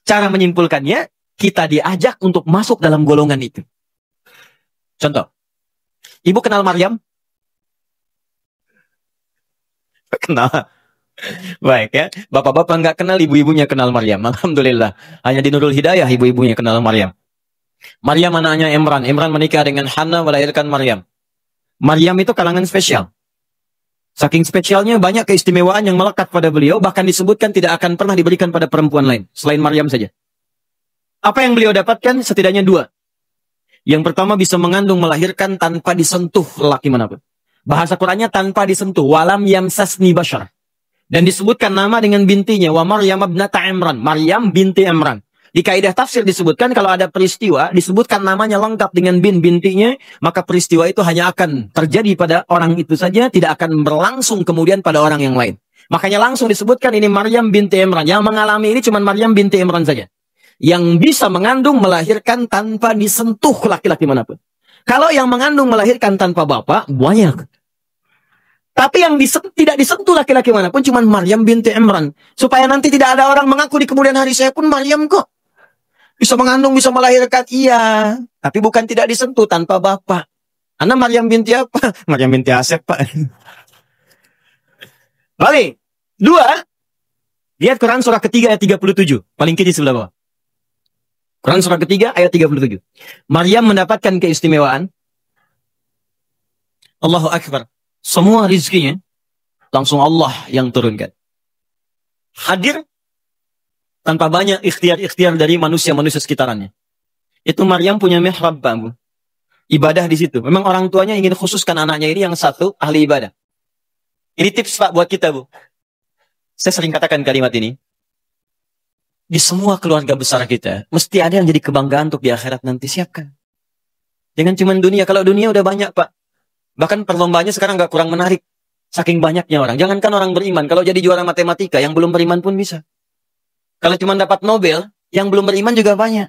Cara menyimpulkannya, kita diajak untuk masuk dalam golongan itu. Contoh, ibu kenal Maryam? Kenal. Baik ya, bapak-bapak nggak kenal, ibu-ibunya kenal Maryam. Alhamdulillah, hanya di Nurul Hidayah ibu-ibunya kenal Maryam. Maryam anaknya Imran. Imran menikah dengan Hannah, melahirkan Maryam. Maryam itu kalangan spesial. Saking spesialnya banyak keistimewaan yang melekat pada beliau, bahkan disebutkan tidak akan pernah diberikan pada perempuan lain, selain Maryam saja. Apa yang beliau dapatkan? Setidaknya dua. Yang pertama bisa mengandung, melahirkan tanpa disentuh laki manapun. Bahasa Qurannya tanpa disentuh. Walam yamsasni bashar. Dan disebutkan nama dengan bintinya. Wa Maryam ibnata Imran. Maryam binti Imran. Di kaidah tafsir disebutkan kalau ada peristiwa, disebutkan namanya lengkap dengan bintinya, maka peristiwa itu hanya akan terjadi pada orang itu saja, tidak akan berlangsung kemudian pada orang yang lain. Makanya langsung disebutkan ini Maryam binti Imran. Yang mengalami ini cuma Maryam binti Imran saja. Yang bisa mengandung, melahirkan tanpa disentuh laki-laki manapun. Kalau yang mengandung, melahirkan tanpa bapak, banyak. Tapi yang tidak disentuh laki-laki manapun cuma Maryam binti Imran. Supaya nanti tidak ada orang mengaku di kemudian hari, saya pun Maryam kok. Bisa mengandung, bisa melahirkan, iya. Tapi bukan tidak disentuh tanpa bapak. Anda Maryam binti apa? Maryam binti Asep, Pak. Balik. Dua. Lihat Quran surah ketiga ayat 37. Paling kiri sebelah bawah. Quran surah ketiga ayat 37. Maryam mendapatkan keistimewaan. Allahu Akbar. Semua rizkinya langsung Allah yang turunkan. Hadir tanpa banyak ikhtiar-ikhtiar dari manusia-manusia sekitarannya. Itu Maryam punya mihrab, Bu. Ibadah di situ. Memang orang tuanya ingin khususkan anaknya ini yang satu ahli ibadah. Ini tips Pak buat kita, Bu. Saya sering katakan kalimat ini. Di semua keluarga besar kita, mesti ada yang jadi kebanggaan untuk di akhirat nanti. Siapkan. Jangan cuma dunia. Kalau dunia udah banyak, Pak. Bahkan perlombaannya sekarang nggak kurang menarik. Saking banyaknya orang. Jangankan orang beriman. Kalau jadi juara matematika, yang belum beriman pun bisa. Kalau cuma dapat Nobel, yang belum beriman juga banyak.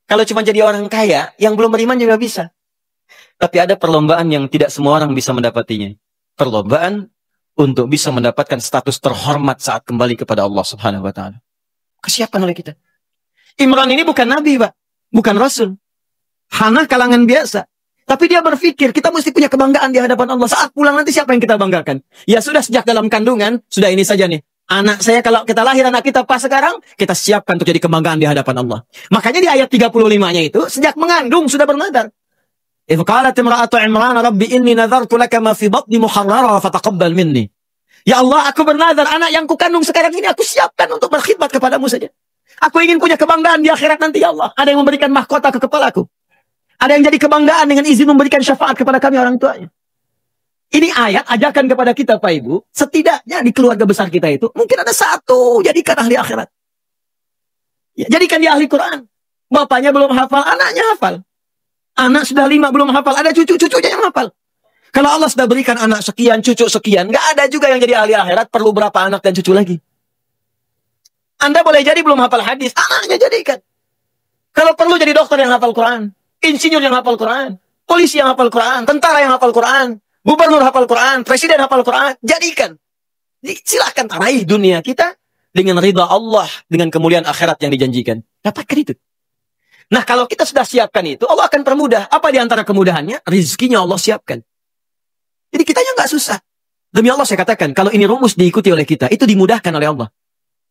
Kalau cuma jadi orang kaya, yang belum beriman juga bisa. Tapi ada perlombaan yang tidak semua orang bisa mendapatinya. Perlombaan untuk bisa mendapatkan status terhormat saat kembali kepada Allah Subhanahu wa Ta'ala. Kesiapan oleh kita. Imran ini bukan nabi, Pak. Bukan rasul. Hana kalangan biasa. Tapi dia berpikir, kita mesti punya kebanggaan di hadapan Allah. Saat pulang nanti siapa yang kita banggakan? Ya sudah, sejak dalam kandungan, sudah ini saja nih. Anak saya, kalau kita lahir anak kita pas sekarang, kita siapkan untuk jadi kebanggaan di hadapan Allah. Makanya di ayat 35-nya itu, sejak mengandung sudah bernadar. Idh qalat imra'atu Imran, Rabbi inni nadhartu laka ma fi batni muharrara fataqabbal minni. Ya Allah, aku bernadar, anak yang kukandung sekarang ini aku siapkan untuk berkhidmat kepadamu saja. Aku ingin punya kebanggaan di akhirat nanti, ya Allah. Ada yang memberikan mahkota ke kepalaku. Ada yang jadi kebanggaan dengan izin memberikan syafaat kepada kami orang tuanya. Ini ayat ajakan kepada kita, Pak Ibu. Setidaknya di keluarga besar kita itu, mungkin ada satu, jadikan ahli akhirat. Ya, jadikan dia ahli Quran. Bapaknya belum hafal, anaknya hafal. Anak sudah 5 belum hafal, ada cucu-cucunya yang hafal. Kalau Allah sudah berikan anak sekian, cucu sekian, nggak ada juga yang jadi ahli akhirat, perlu berapa anak dan cucu lagi. Anda boleh jadi belum hafal hadis, anaknya jadikan. Kalau perlu jadi dokter yang hafal Quran, insinyur yang hafal Quran, polisi yang hafal Quran, tentara yang hafal Quran, gubernur hafal Quran, presiden hafal Quran, jadikan. Silahkan raih dunia kita dengan ridha Allah, dengan kemuliaan akhirat yang dijanjikan. Dapatkan itu. Nah, kalau kita sudah siapkan itu, Allah akan permudah. Apa di antara kemudahannya? Rizkinya Allah siapkan. Jadi kitanya nggak susah. Demi Allah saya katakan, kalau ini rumus diikuti oleh kita, itu dimudahkan oleh Allah.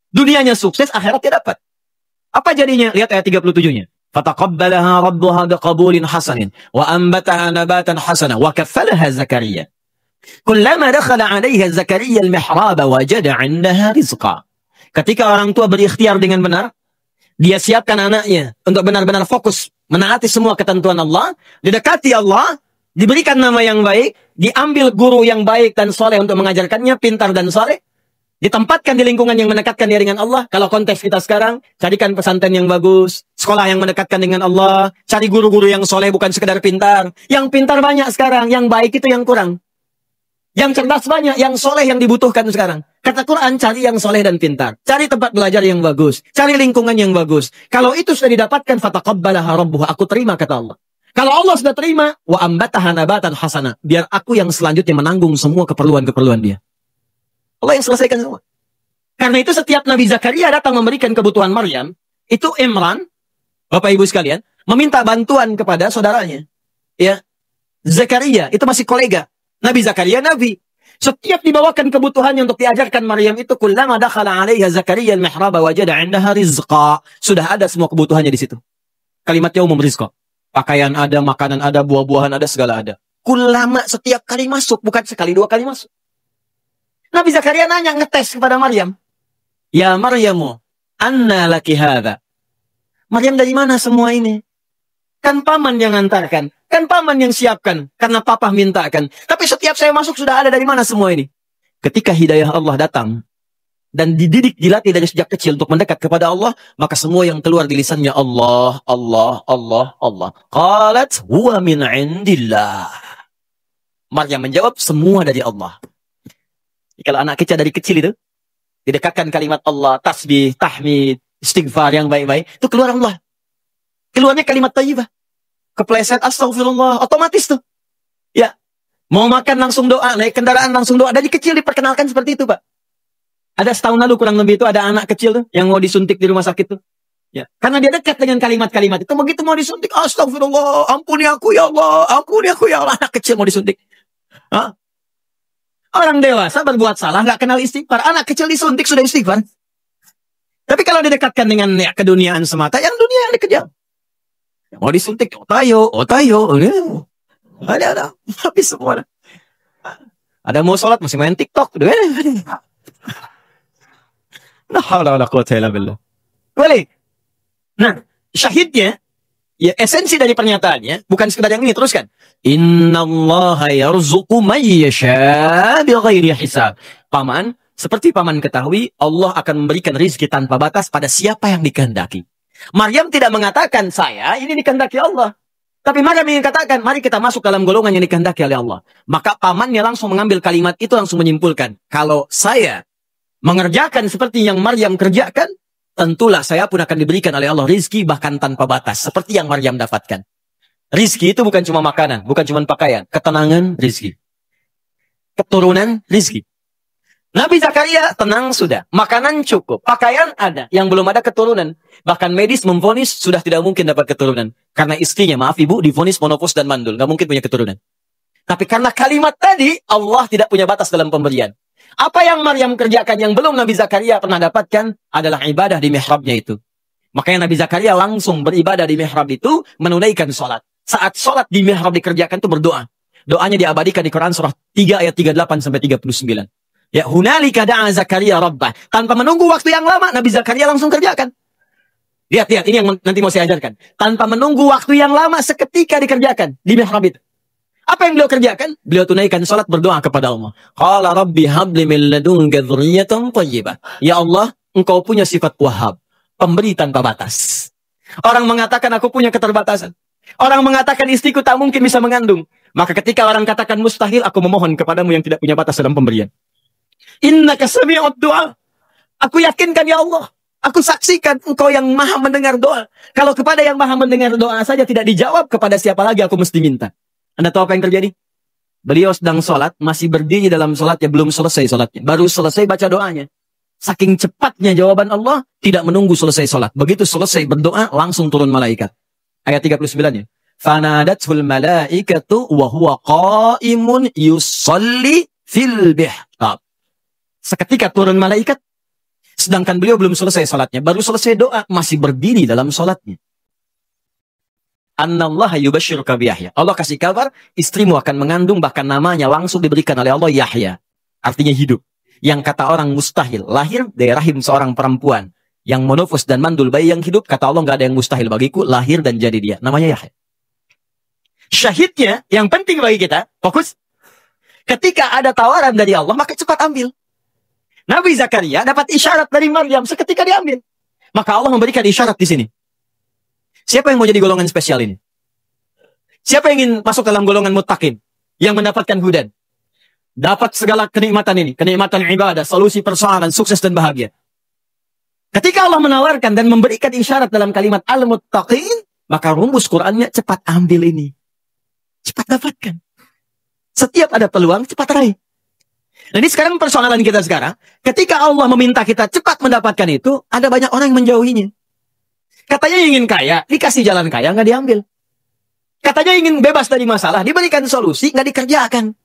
Dunianya sukses, akhiratnya dapat. Apa jadinya? Lihat ayat 37-nya. Fataqabbalaha rabbuha biqabulin hasanin wa anbataha nabatan hasana wa kaffalaha Zakaria. Kullama dakhala 'alaiha Zakaria al-mihrab wajada 'indaha rizqa. Ketika orang tua berikhtiar dengan benar, dia siapkan anaknya untuk benar-benar fokus menaati semua ketentuan Allah, didekati Allah, diberikan nama yang baik, diambil guru yang baik dan soleh untuk mengajarkannya, pintar dan soleh, ditempatkan di lingkungan yang mendekatkan dia dengan Allah. Kalau konteks kita sekarang, carikan pesantren yang bagus, sekolah yang mendekatkan dengan Allah, cari guru-guru yang soleh bukan sekedar pintar. Yang pintar banyak sekarang, yang baik itu yang kurang. Yang cerdas banyak, yang soleh yang dibutuhkan sekarang. Kata Quran, cari yang soleh dan pintar. Cari tempat belajar yang bagus. Cari lingkungan yang bagus. Kalau itu sudah didapatkan, fataqabbalaha rabbuha, aku terima, kata Allah. Kalau Allah sudah terima, wa ambataha nabatan hasana, biar aku yang selanjutnya menanggung semua keperluan-keperluan dia. Allah yang selesaikan semua. Karena itu setiap Nabi Zakaria datang memberikan kebutuhan Maryam, itu Imran, Bapak Ibu sekalian, meminta bantuan kepada saudaranya. Ya, Zakaria, itu masih kolega. Nabi Zakaria, Nabi. Setiap dibawakan kebutuhannya untuk diajarkan Maryam itu, kullama dakhala 'alaiha Zakaria al-mihrab wajada 'indaha rizqa. Sudah ada semua kebutuhannya di situ. Kalimatnya umum, rizqa. Pakaian ada, makanan ada, buah-buahan ada, segala ada. Kullama, setiap kali masuk, bukan sekali, dua kali masuk. Nabi Zakaria nanya, ngetes kepada Maryam. Ya Maryamu, anna laki hadha. Maryam, dari mana semua ini? Kan paman yang antarkan. Kan paman yang siapkan. Karena papa mintakan. Tapi setiap saya masuk sudah ada, dari mana semua ini? Ketika hidayah Allah datang, dan dididik, dilatih dari sejak kecil untuk mendekat kepada Allah, maka semua yang keluar di lisannya Allah, Allah, Allah, Allah. Qalat huwa min indillah. Maryam menjawab, semua dari Allah. Kalau anak kecil dari kecil itu, didekatkan kalimat Allah, tasbih, tahmid, istighfar yang baik-baik, itu keluar Allah. Keluarnya kalimat thayyibah. Kepleset astagfirullah, otomatis tuh. Ya, mau makan langsung doa, naik kendaraan langsung doa. Dari kecil diperkenalkan seperti itu, Pak. Ada setahun lalu kurang lebih itu ada anak kecil tuh yang mau disuntik di rumah sakit tuh. Ya, karena dia dekat dengan kalimat-kalimat itu, begitu mau disuntik, astagfirullah, ampuni aku ya Allah, ampuni aku ya Allah. Anak kecil mau disuntik. Hah? Orang dewasa berbuat salah, nggak kenal istighfar. Anak kecil disuntik sudah istighfar. Tapi kalau didekatkan dengan ya, keduniaan semata, yang dunia yang dikejar. Yang mau disuntik, otayo. Ada, habis semua. Ada mau sholat, masih main TikTok. Nah, boleh. Nah, syahidnya, ya esensi dari pernyataannya, bukan sekedar yang ini, teruskan. Innallaha yarzuqu man yasha bighairi hisab. Paman, seperti paman ketahui, Allah akan memberikan rizki tanpa batas pada siapa yang dikehendaki. Maryam tidak mengatakan, saya ini dikehendaki Allah. Tapi Maryam ingin katakan, mari kita masuk dalam golongan yang dikehendaki oleh Allah. Maka pamannya langsung mengambil kalimat itu, langsung menyimpulkan, kalau saya mengerjakan seperti yang Maryam kerjakan, tentulah saya pun akan diberikan oleh Allah rizki bahkan tanpa batas. Seperti yang Maryam dapatkan. Rizki itu bukan cuma makanan, bukan cuma pakaian. Ketenangan, rizki. Keturunan, rizki. Nabi Zakaria tenang sudah. Makanan cukup. Pakaian ada. Yang belum ada keturunan. Bahkan medis memvonis sudah tidak mungkin dapat keturunan. Karena istrinya, maaf ibu, divonis monopos dan mandul. Nggak mungkin punya keturunan. Tapi karena kalimat tadi, Allah tidak punya batas dalam pemberian. Apa yang Maryam kerjakan yang belum Nabi Zakaria pernah dapatkan adalah ibadah di mihrabnya itu. Makanya Nabi Zakaria langsung beribadah di mihrab itu, menunaikan sholat. Saat sholat di mihrab dikerjakan itu berdoa. Doanya diabadikan di Quran surah 3 ayat 38 sampai 39. Ya, hunalika da'a Zakaria rabbah. Tanpa menunggu waktu yang lama, Nabi Zakaria langsung kerjakan. Lihat, ini yang nanti mau saya ajarkan. Tanpa menunggu waktu yang lama, seketika dikerjakan di mihrab itu. Apa yang beliau kerjakan? Beliau tunaikan salat, berdoa kepada Allah. Qala rabbi habli min ladunka dzurriyyatan thayyibah. Ya Allah, engkau punya sifat Wahhab, pemberi tanpa batas. Orang mengatakan aku punya keterbatasan. Orang mengatakan istriku tak mungkin bisa mengandung. Maka ketika orang katakan mustahil, aku memohon kepadamu yang tidak punya batas dalam pemberian. Innaka sami'ud du'a. Aku yakinkan ya Allah. Aku saksikan engkau yang maha mendengar doa. Kalau kepada yang maha mendengar doa saja tidak dijawab, kepada siapa lagi aku mesti minta? Anda tahu apa yang terjadi? Beliau sedang sholat, masih berdiri dalam sholatnya, belum selesai sholatnya. Baru selesai baca doanya. Saking cepatnya jawaban Allah, tidak menunggu selesai sholat. Begitu selesai berdoa, langsung turun malaikat. Ayat 39-nya. Fanadatul malaikatu wa huwa qa'imun yusalli fil mihrab. Seketika turun malaikat, sedangkan beliau belum selesai sholatnya. Baru selesai doa, masih berdiri dalam sholatnya. Annallaha yubashshiruka bi Yahya. Allah kasih kabar, istrimu akan mengandung, bahkan namanya langsung diberikan oleh Allah Yahya. Artinya hidup. Yang kata orang mustahil, lahir dari rahim seorang perempuan. Yang monofus dan mandul, bayi yang hidup, kata Allah nggak ada yang mustahil bagiku, lahir dan jadi dia. Namanya Yahya. Syahidnya, yang penting bagi kita, fokus. Ketika ada tawaran dari Allah, maka cepat ambil. Nabi Zakaria dapat isyarat dari Maryam seketika diambil. Maka Allah memberikan isyarat di sini. Siapa yang mau jadi golongan spesial ini? Siapa yang ingin masuk dalam golongan muttaqin yang mendapatkan hudan? Dapat segala kenikmatan ini, kenikmatan ibadah, solusi persoalan, sukses dan bahagia. Ketika Allah menawarkan dan memberikan isyarat dalam kalimat al-muttaqin, maka rumus Qur'annya cepat ambil ini. Cepat dapatkan. Setiap ada peluang, cepat raih. Nah, ini sekarang persoalan kita sekarang. Ketika Allah meminta kita cepat mendapatkan itu, ada banyak orang yang menjauhinya. Katanya ingin kaya, dikasih jalan kaya, nggak diambil. Katanya ingin bebas dari masalah, diberikan solusi, nggak dikerjakan.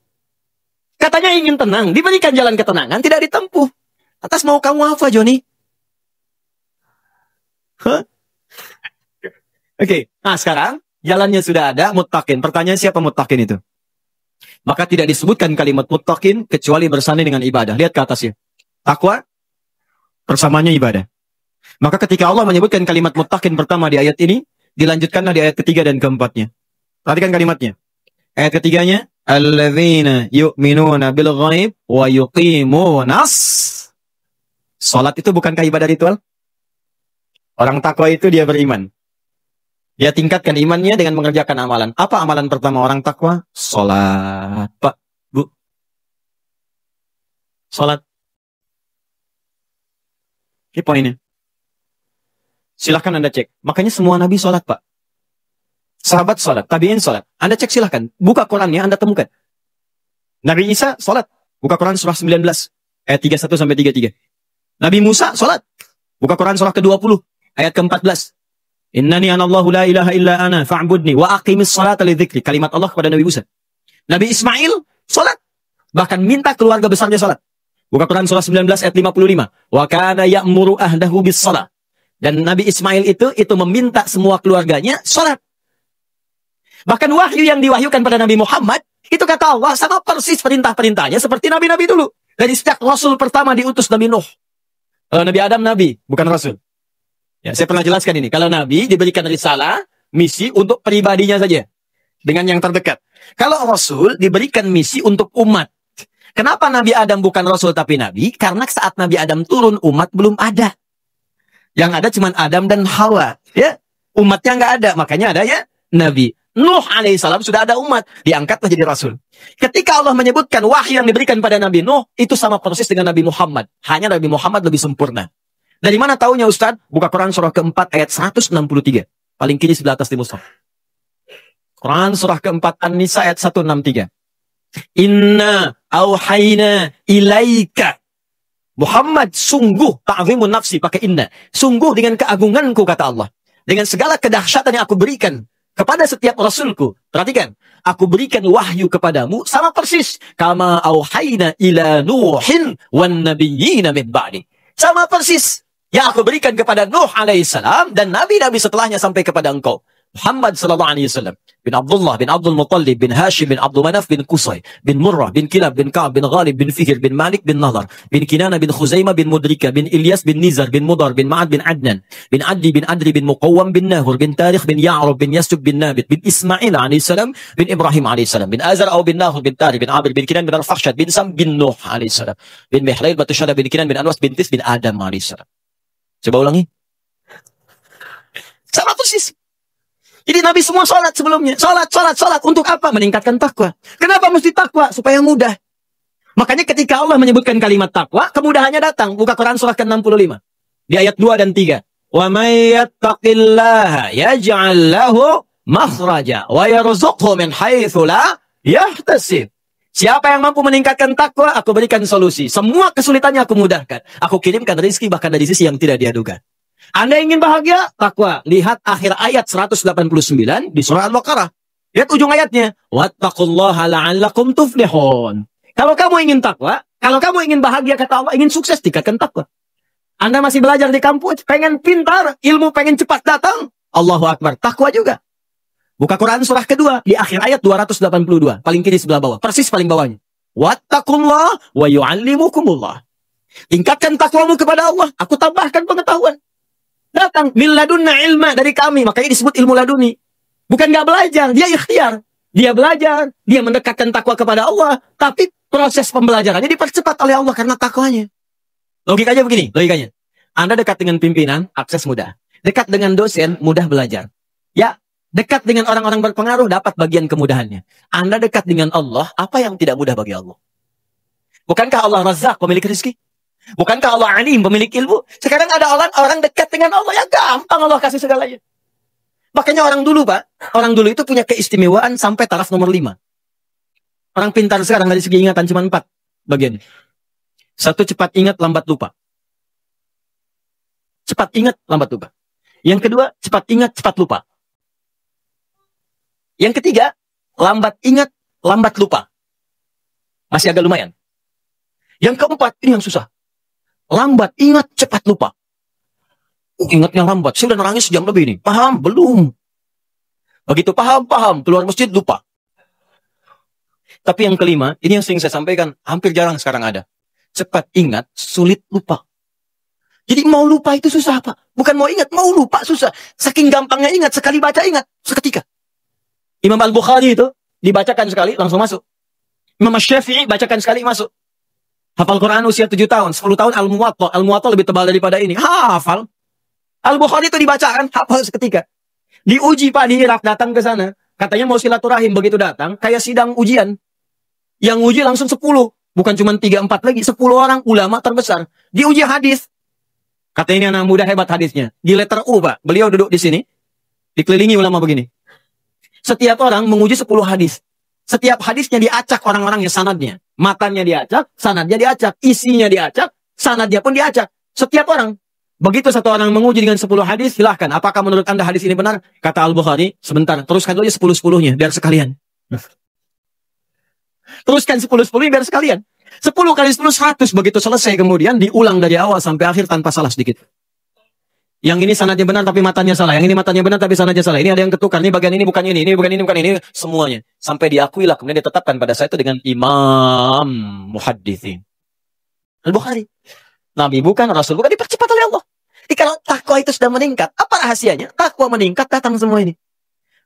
Katanya ingin tenang, diberikan jalan ketenangan, tidak ditempuh. Atas mau kamu apa, Joni? Oke, nah sekarang jalannya sudah ada, muttaqin. Pertanyaan siapa muttaqin itu? Maka tidak disebutkan kalimat muttaqin kecuali bersanding dengan ibadah. Lihat ke atasnya. Takwa bersamanya ibadah. Maka ketika Allah menyebutkan kalimat muttaqin pertama di ayat ini, dilanjutkanlah di ayat ketiga dan keempatnya. Perhatikan kalimatnya. Ayat ketiganya, alladzina yu'minuna bil ghaib wa yuqimunas. Salat itu bukankah ibadah ritual? Orang takwa itu dia beriman. Dia tingkatkan imannya dengan mengerjakan amalan. Apa amalan pertama orang takwa? Salat. Pak, Bu. Salat. Ini poinnya. Silahkan Anda cek. Makanya semua Nabi salat, Pak. Sahabat salat, tabi'in salat. Anda cek silahkan. Buka Qurannya, Anda temukan. Nabi Isa salat. Buka Quran surah 19. Ayat 31-33. Nabi Musa salat. Buka Quran surah ke-20. Ayat ke-14. Innani anallahu la ilaha illa ana fa'budni wa aqimis salata li dzikri. Kalimat Allah kepada Nabi Musa. Nabi Ismail salat. Bahkan minta keluarga besarnya salat. Buka Quran surah 19 ayat 55. Wa kana ya'muru ahdahu bis salat. Dan Nabi Ismail itu meminta semua keluarganya salat. Bahkan wahyu yang diwahyukan pada Nabi Muhammad, itu kata Allah sama persis perintah-perintahnya seperti nabi-nabi dulu. Dari sejak Rasul pertama diutus Nabi Nuh. Nabi Adam nabi, bukan Rasul. Ya, saya pernah jelaskan ini. Kalau Nabi diberikan risalah, misi untuk pribadinya saja. Dengan yang terdekat. Kalau Rasul diberikan misi untuk umat. Kenapa Nabi Adam bukan Rasul tapi Nabi? Karena saat Nabi Adam turun, umat belum ada. Yang ada cuma Adam dan Hawa. Ya, umatnya nggak ada. Makanya ada ya Nabi. Nuh alaihissalam sudah ada umat. Diangkatlah jadi Rasul. Ketika Allah menyebutkan wahyu yang diberikan pada Nabi Nuh, itu sama persis dengan Nabi Muhammad. Hanya Nabi Muhammad lebih sempurna. Dari mana taunya Ustaz? Buka Quran surah keempat ayat 163. Paling kiri sebelah atas di mushaf. Quran surah keempat An-Nisa ayat 163. Inna auhayna ilaika. Muhammad sungguh ta'zimun nafsi pakai inna. Sungguh dengan keagunganku kata Allah. Dengan segala kedahsyatan yang aku berikan kepada setiap rasulku. Perhatikan. Aku berikan wahyu kepadamu sama persis. Kama auhayna ila Nuhin wan nabiyyina min ba'di. Sama persis. Yang aku berikan kepada Nuh alaihissalam dan nabi-nabi setelahnya sampai kepada engkau. Muhammad sallallahu alaihi wasallam bin Abdullah bin Abdul Muttalib bin Hashim bin Abdul Manaf bin Qusay bin Murrah bin Kilab bin Ka'ab bin Ghalib bin Fihr bin Malik bin Nadar bin Kinana bin Khuzaimah bin Mudrika bin Ilyas bin Nizar bin Mudar bin Ma'ad bin Adnan bin Addi bin Adri bin Muqawwam bin Nahur bin Tarikh bin Ya'rub bin Yasub bin Nabit bin Ismail alaihissalam bin Ibrahim alaihissalam bin Azar au bin Nahur bin Tarikh bin Abir bin Kinan bin Al-Fakhshad bin Sam bin Nuh alaihissalam bin Mihlail bin Tushada bin Kinan bin Anwas bin Tis bin Adam alaihissalam. Coba ulangi. Sama persis. Jadi Nabi semua sholat sebelumnya. Sholat. Untuk apa? Meningkatkan takwa. Kenapa mesti takwa? Supaya mudah. Makanya ketika Allah menyebutkan kalimat takwa, kemudahannya datang. Buka Quran surah ke-65. Di ayat 2 dan 3. Wa may yattaqillaha yaj'al lahu makhraja wa yarzuqhu min haitsu la yahtasib. Siapa yang mampu meningkatkan takwa, aku berikan solusi. Semua kesulitannya aku mudahkan. Aku kirimkan rezeki bahkan dari sisi yang tidak dia duga. Anda ingin bahagia? Takwa. Lihat akhir ayat 189 di surah Al-Baqarah. Lihat ujung ayatnya. Wattaqullaha la'allakum tuflihun. Kalau kamu ingin takwa, kalau kamu ingin bahagia kata Allah, ingin sukses, tingkatkan takwa. Anda masih belajar di kampus, pengen pintar, ilmu pengen cepat datang. Allahu Akbar. Takwa juga. Buka Quran surah kedua, di akhir ayat 282. Paling kiri sebelah bawah. Persis paling bawahnya. Wattaqullah wa yu'allimukumullah. Tingkatkan takwamu kepada Allah. Aku tambahkan pengetahuan. Datang. Min ladunna ilma dari kami. Makanya disebut ilmu laduni. Bukan nggak belajar. Dia ikhtiar. Dia belajar. Dia mendekatkan takwa kepada Allah. Tapi proses pembelajarannya dipercepat oleh Allah karena takwanya. Logikanya begini. Logikanya. Anda dekat dengan pimpinan, akses mudah. Dekat dengan dosen, mudah belajar. Ya. Dekat dengan orang-orang berpengaruh, dapat bagian kemudahannya. Anda dekat dengan Allah, apa yang tidak mudah bagi Allah? Bukankah Allah Razzaq, pemilik rezeki? Bukankah Allah Alim, pemilik ilmu? Sekarang ada orang dekat dengan Allah, ya gampang Allah kasih segalanya. Makanya orang dulu, Pak, orang dulu itu punya keistimewaan sampai taraf nomor 5. Orang pintar sekarang dari segi ingatan cuma 4 bagian. 1, cepat ingat, lambat lupa. Cepat ingat, lambat lupa. Yang kedua, cepat ingat, cepat lupa. Yang ketiga, lambat ingat, lambat lupa. Masih agak lumayan. Yang keempat, ini yang susah. Lambat ingat, cepat lupa. Ingatnya lambat. Saya udah nangis sejam lebih ini. Paham? Belum. Begitu paham, keluar masjid, lupa. Tapi yang kelima, ini yang sering saya sampaikan, hampir jarang sekarang ada. Cepat ingat, sulit lupa. Jadi mau lupa itu susah, Pak. Bukan mau ingat, mau lupa susah. Saking gampangnya ingat, sekali baca ingat, seketika. Imam Al-Bukhari itu dibacakan sekali langsung masuk. Imam Syafi'i bacakan sekali masuk. Hafal Quran usia 7 tahun, 10 tahun Al-Muwatta. Al-Muwatta lebih tebal daripada ini. Hafal. Al-Bukhari itu dibacakan, hafal seketika. Diuji Pak di Irak, datang ke sana. Katanya mau silaturahim, begitu datang, kayak sidang ujian. Yang uji langsung 10. Bukan cuma 3-4 lagi, 10 orang ulama terbesar. Diuji hadis. Katanya ini anak muda hebat hadisnya. Di letter U, Pak. Beliau duduk di sini. Dikelilingi ulama begini. Setiap orang menguji 10 hadis. Setiap hadisnya diacak orang-orang yang sanadnya. Matanya diacak, sanadnya diacak. Isinya diacak, sanadnya pun diacak. Setiap orang. Begitu satu orang menguji dengan 10 hadis, silahkan. Apakah menurut Anda hadis ini benar? Kata Al-Bukhari, sebentar. Teruskan dulu 10-10-nya, biar sekalian. Teruskan 10-10-nya, biar sekalian. 10 kali 10, 100. Begitu selesai, kemudian diulang dari awal sampai akhir tanpa salah sedikit. Yang ini sanadnya benar tapi matanya salah. Yang ini matanya benar tapi sanadnya salah. Ini ada yang ketukar. Ini bagian ini bukan ini bukan ini bukan ini. Semuanya. Sampai diakuilah. Kemudian ditetapkan pada saya itu dengan Imam Muhaddithin. Al-Bukhari. Nabi bukan, Rasul bukan, dipercepat oleh Allah. Jadi kalau takwa itu sudah meningkat, apa rahasianya? Takwa meningkat, datang semua ini.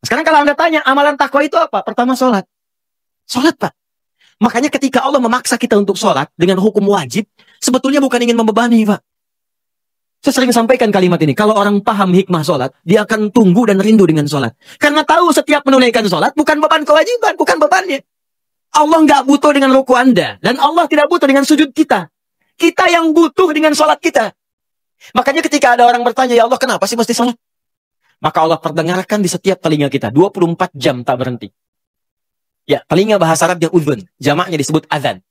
Sekarang kalau Anda tanya, amalan takwa itu apa? Pertama, sholat. Sholat, Pak. Makanya ketika Allah memaksa kita untuk sholat dengan hukum wajib, sebetulnya bukan ingin membebani, Pak. Saya sering sampaikan kalimat ini. Kalau orang paham hikmah sholat, dia akan tunggu dan rindu dengan sholat. Karena tahu setiap menunaikan sholat bukan beban kewajiban, bukan bebannya. Allah nggak butuh dengan ruku Anda. Dan Allah tidak butuh dengan sujud kita. Kita yang butuh dengan sholat kita. Makanya ketika ada orang bertanya, ya Allah kenapa sih mesti sholat? Maka Allah perdengarkan di setiap telinga kita. 24 jam tak berhenti. Ya, telinga bahasa Arabnya udhun. Jamaknya disebut azan.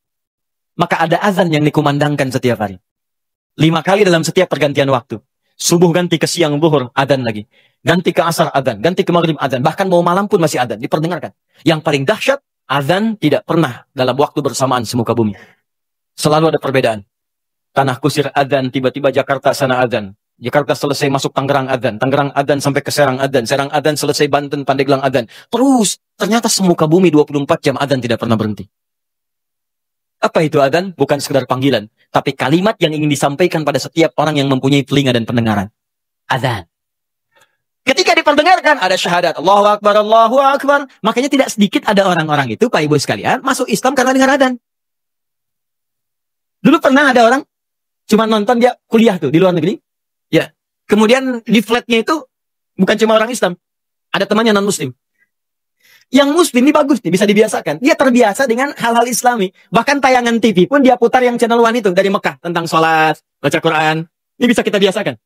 Maka ada azan yang dikumandangkan setiap hari. 5 kali dalam setiap pergantian waktu. Subuh ganti ke siang zuhur, adzan lagi. Ganti ke asar, adzan. Ganti ke maghrib, adzan. Bahkan mau malam pun masih adzan. Diperdengarkan. Yang paling dahsyat, adzan tidak pernah dalam waktu bersamaan semuka bumi. Selalu ada perbedaan. Tanah Kusir adzan, tiba-tiba Jakarta sana adzan. Jakarta selesai masuk Tangerang adzan. Tangerang adzan sampai ke Serang adzan. Serang adzan selesai Banten, Pandeglang adzan. Terus, ternyata semuka bumi 24 jam adzan tidak pernah berhenti. Apa itu adzan? Bukan sekedar panggilan, tapi kalimat yang ingin disampaikan pada setiap orang yang mempunyai telinga dan pendengaran. Adzan. Ketika diperdengarkan, ada syahadat. Allahu Akbar, Allahu Akbar. Makanya tidak sedikit ada orang-orang itu, Pak Ibu sekalian, masuk Islam karena dengar adzan. Dulu pernah ada orang, cuma nonton dia kuliah tuh di luar negeri. Ya. Kemudian di flatnya itu, bukan cuma orang Islam. Ada temannya non-Muslim. Yang Muslim ini bagus nih, bisa dibiasakan. Dia terbiasa dengan hal-hal Islami. Bahkan tayangan TV pun dia putar yang channel one itu dari Mekah. Tentang sholat, baca Quran. Ini bisa kita biasakan.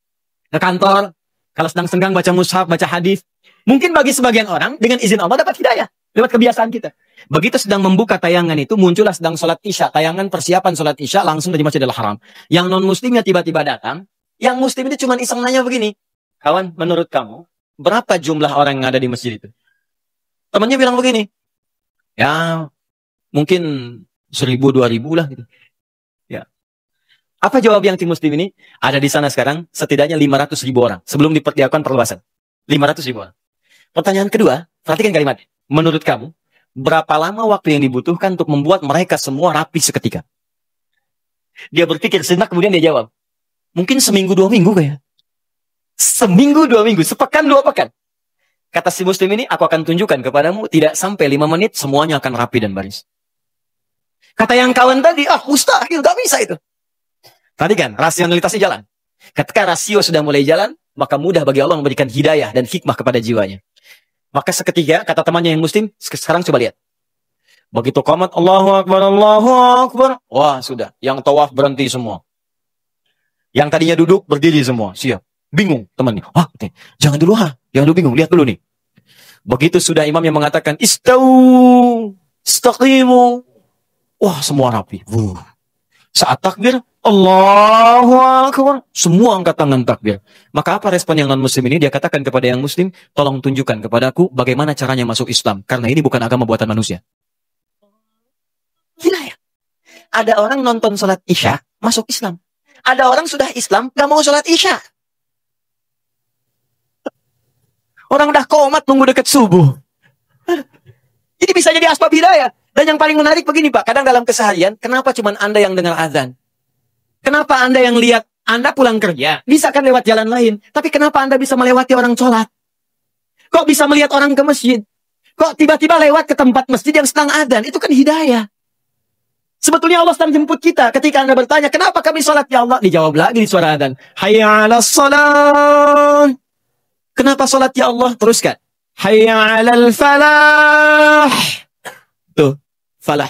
Ke kantor, kalau sedang senggang baca mushaf, baca hadis. Mungkin bagi sebagian orang, dengan izin Allah dapat hidayah. Lewat kebiasaan kita. Begitu sedang membuka tayangan itu, muncullah sedang sholat isya. Tayangan persiapan sholat isya langsung dari Masjidil Haram. Yang non-Muslimnya tiba-tiba datang. Yang Muslim itu cuma iseng nanya begini. Kawan, menurut kamu, berapa jumlah orang yang ada di masjid itu? Temannya bilang begini, ya mungkin 1000, 2000 lah gitu. Ya. Apa jawab yang tim Muslim ini? Ada di sana sekarang setidaknya 500.000 orang sebelum diperlihatkan perluasan. 500.000 orang. Pertanyaan kedua, Perhatikan kalimat. Menurut kamu, berapa lama waktu yang dibutuhkan untuk membuat mereka semua rapi seketika? Dia berpikir sejenak, kemudian dia jawab, mungkin seminggu 2 minggu kayak. Seminggu 2 minggu, sepekan 2 pekan. Kata si muslim ini, aku akan tunjukkan kepadamu, tidak sampai 5 menit, semuanya akan rapi dan baris. Kata yang kawan tadi, mustahil, gak bisa itu. Tadi kan, rasionalitasnya jalan. Ketika rasio sudah mulai jalan, maka mudah bagi Allah memberikan hidayah dan hikmah kepada jiwanya. Maka seketika, kata temannya yang muslim, sekarang coba lihat. Begitu qomat, Allahu Akbar, Allahu Akbar. Wah, sudah. Yang tawaf berhenti semua. Yang tadinya duduk, berdiri semua. Siap. Bingung temannya. Jangan dulu Jangan dulu bingung. Lihat dulu nih. Begitu sudah imam yang mengatakan, Istau, istaqimu. Wah, semua rapi. Saat takbir, Allahu Akbar. Semua angkat tangan takbir. Maka apa respon yang non-muslim ini? Dia katakan kepada yang muslim, tolong tunjukkan kepadaku bagaimana caranya masuk Islam. Karena ini bukan agama buatan manusia. Gila ya? Ada orang nonton sholat Isya, masuk Islam. Ada orang sudah Islam, gak mau sholat Isya. Orang udah komat nunggu dekat subuh. Ini bisa jadi asbab hidayah. Dan yang paling menarik begini Pak, kadang dalam keseharian, kenapa cuma Anda yang dengar azan? Kenapa Anda yang lihat, Anda pulang kerja, bisa kan lewat jalan lain. Tapi kenapa Anda bisa melewati orang sholat? Kok bisa melihat orang ke masjid? Kok tiba-tiba lewat ke tempat masjid yang sedang azan? Itu kan hidayah. Sebetulnya Allah sedang jemput kita. Ketika Anda bertanya, kenapa kami sholat ya Allah? Dijawab lagi di suara azan. Hayya 'alas sholat. Kenapa sholat ya Allah? Teruskan. Hayya 'alal falah. Tuh, falah.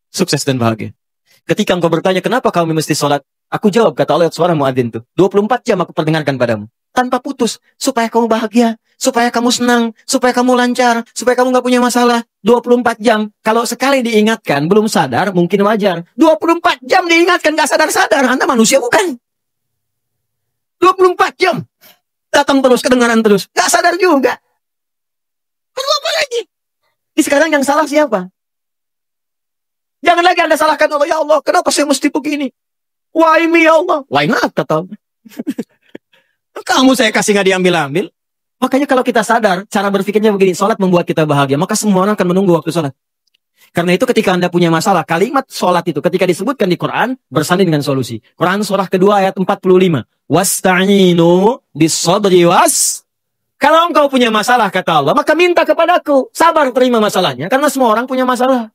Sukses dan bahagia. Ketika engkau bertanya, kenapa kami mesti sholat? Aku jawab, kata Allah, suara muadzin tuh. 24 jam aku perdengarkan padamu. Tanpa putus. Supaya kamu bahagia. Supaya kamu senang. Supaya kamu lancar. Supaya kamu gak punya masalah. 24 jam. Kalau sekali diingatkan, belum sadar, mungkin wajar. 24 jam diingatkan, gak sadar-sadar. Anda manusia bukan? 24 jam. Datang terus, kedengaran terus. Gak sadar juga. Perlu apa lagi? Di sekarang yang salah siapa? Jangan lagi Anda salahkan Allah. Ya Allah, kenapa saya mesti begini? Why me ya Allah? Why not? Kata Allah. Kamu saya kasih gak diambil-ambil. Makanya kalau kita sadar, cara berpikirnya begini, sholat membuat kita bahagia, maka semua orang akan menunggu waktu sholat. Karena itu ketika Anda punya masalah, kalimat sholat itu ketika disebutkan di Quran, bersanding dengan solusi. Quran surah kedua ayat 45. Wasta'inu bis-sabri was. Kalau engkau punya masalah, kata Allah, maka minta kepadaku. Sabar terima masalahnya, karena semua orang punya masalah.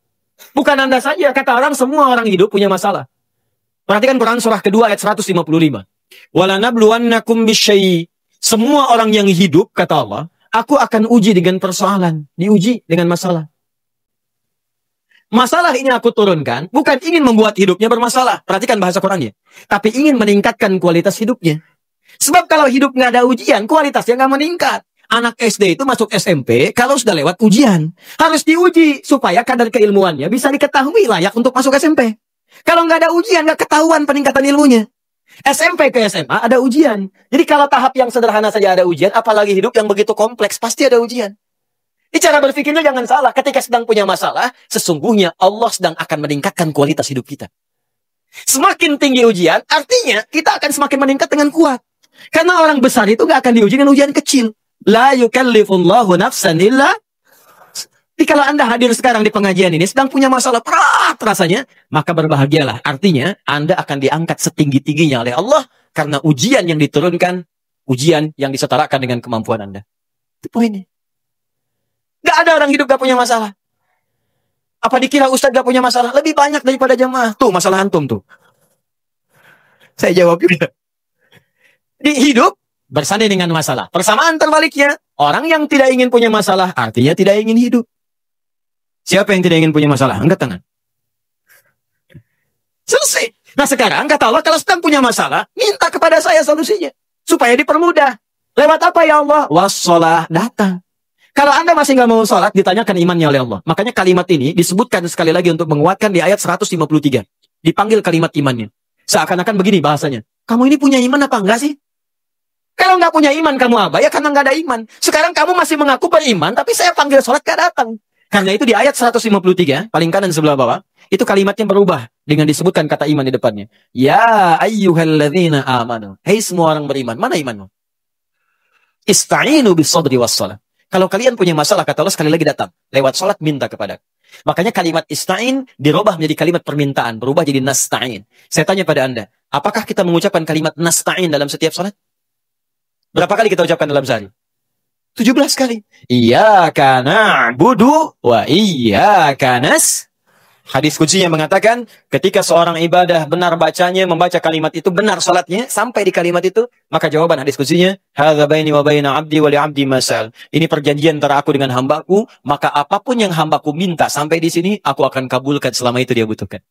Bukan Anda saja, kata orang, semua orang hidup punya masalah. Perhatikan Quran surah kedua ayat 155. Walanabluwannakum bisyai. Semua orang yang hidup, kata Allah, aku akan uji dengan persoalan. Diuji dengan masalah. Masalah ini aku turunkan, bukan ingin membuat hidupnya bermasalah. Perhatikan bahasa Qurannya. Tapi ingin meningkatkan kualitas hidupnya. Sebab kalau hidup nggak ada ujian, kualitasnya nggak meningkat. Anak SD itu masuk SMP, kalau sudah lewat ujian. Harus diuji, supaya kadar keilmuannya bisa diketahui layak untuk masuk SMP. Kalau nggak ada ujian, nggak ketahuan peningkatan ilmunya. SMP ke SMA ada ujian. Jadi kalau tahap yang sederhana saja ada ujian, apalagi hidup yang begitu kompleks, pasti ada ujian. Ini cara berpikirnya jangan salah. Ketika sedang punya masalah, sesungguhnya Allah sedang akan meningkatkan kualitas hidup kita. Semakin tinggi ujian, artinya kita akan semakin meningkat dengan kuat. Karena orang besar itu gak akan diuji dengan ujian kecil. La yukallifullahu nafsan illa. Jadi kalau Anda hadir sekarang di pengajian ini, sedang punya masalah berat rasanya, maka berbahagialah. Artinya, Anda akan diangkat setinggi-tingginya oleh Allah, karena ujian yang diturunkan, ujian yang disetarakan dengan kemampuan Anda. Itu poinnya. Gak ada orang hidup gak punya masalah. Apa dikira Ustadz gak punya masalah? Lebih banyak daripada jemaah. Tuh, masalah antum tuh. Saya jawab juga. Di hidup, bersanding dengan masalah. Persamaan terbaliknya, orang yang tidak ingin punya masalah, artinya tidak ingin hidup. Siapa yang tidak ingin punya masalah? Angkat tangan. Selesai. Nah sekarang kata Allah, kalau sedang punya masalah, minta kepada saya solusinya. Supaya dipermudah. Lewat apa ya Allah? Wassalah, datang. Kalau Anda masih nggak mau sholat, ditanyakan imannya oleh Allah. Makanya kalimat ini disebutkan sekali lagi untuk menguatkan di ayat 153. Dipanggil kalimat imannya. Seakan-akan begini bahasanya. Kamu ini punya iman apa enggak sih? Kalau nggak punya iman, kamu apa? Ya karena nggak ada iman. Sekarang kamu masih mengaku beriman, tapi saya panggil sholat nggak datang. Karena itu di ayat 153, paling kanan sebelah bawah, itu kalimatnya berubah dengan disebutkan kata iman di depannya. Ya ayyuhalladzina amanu. Hei semua orang beriman, mana imanmu? Ista'inu bis-sabri was-shalah. Kalau kalian punya masalah, kata Allah, sekali lagi datang. Lewat sholat, minta kepada. Makanya kalimat ista'in dirubah menjadi kalimat permintaan. Berubah jadi nasta'in. Saya tanya pada Anda, apakah kita mengucapkan kalimat nasta'in dalam setiap sholat? Berapa kali kita ucapkan dalam sehari? 17 kali. Iyyaka na'budu wa iyyaka nas. Hadis qudsi yang mengatakan, ketika seorang ibadah benar bacanya, membaca kalimat itu, benar salatnya, sampai di kalimat itu, maka jawaban hadis qudzinya, hadza baini wa baina 'abdi wa li 'abdi masal. Ini perjanjian antara aku dengan hambaku, maka apapun yang hambaku minta sampai di sini, aku akan kabulkan selama itu dia butuhkan.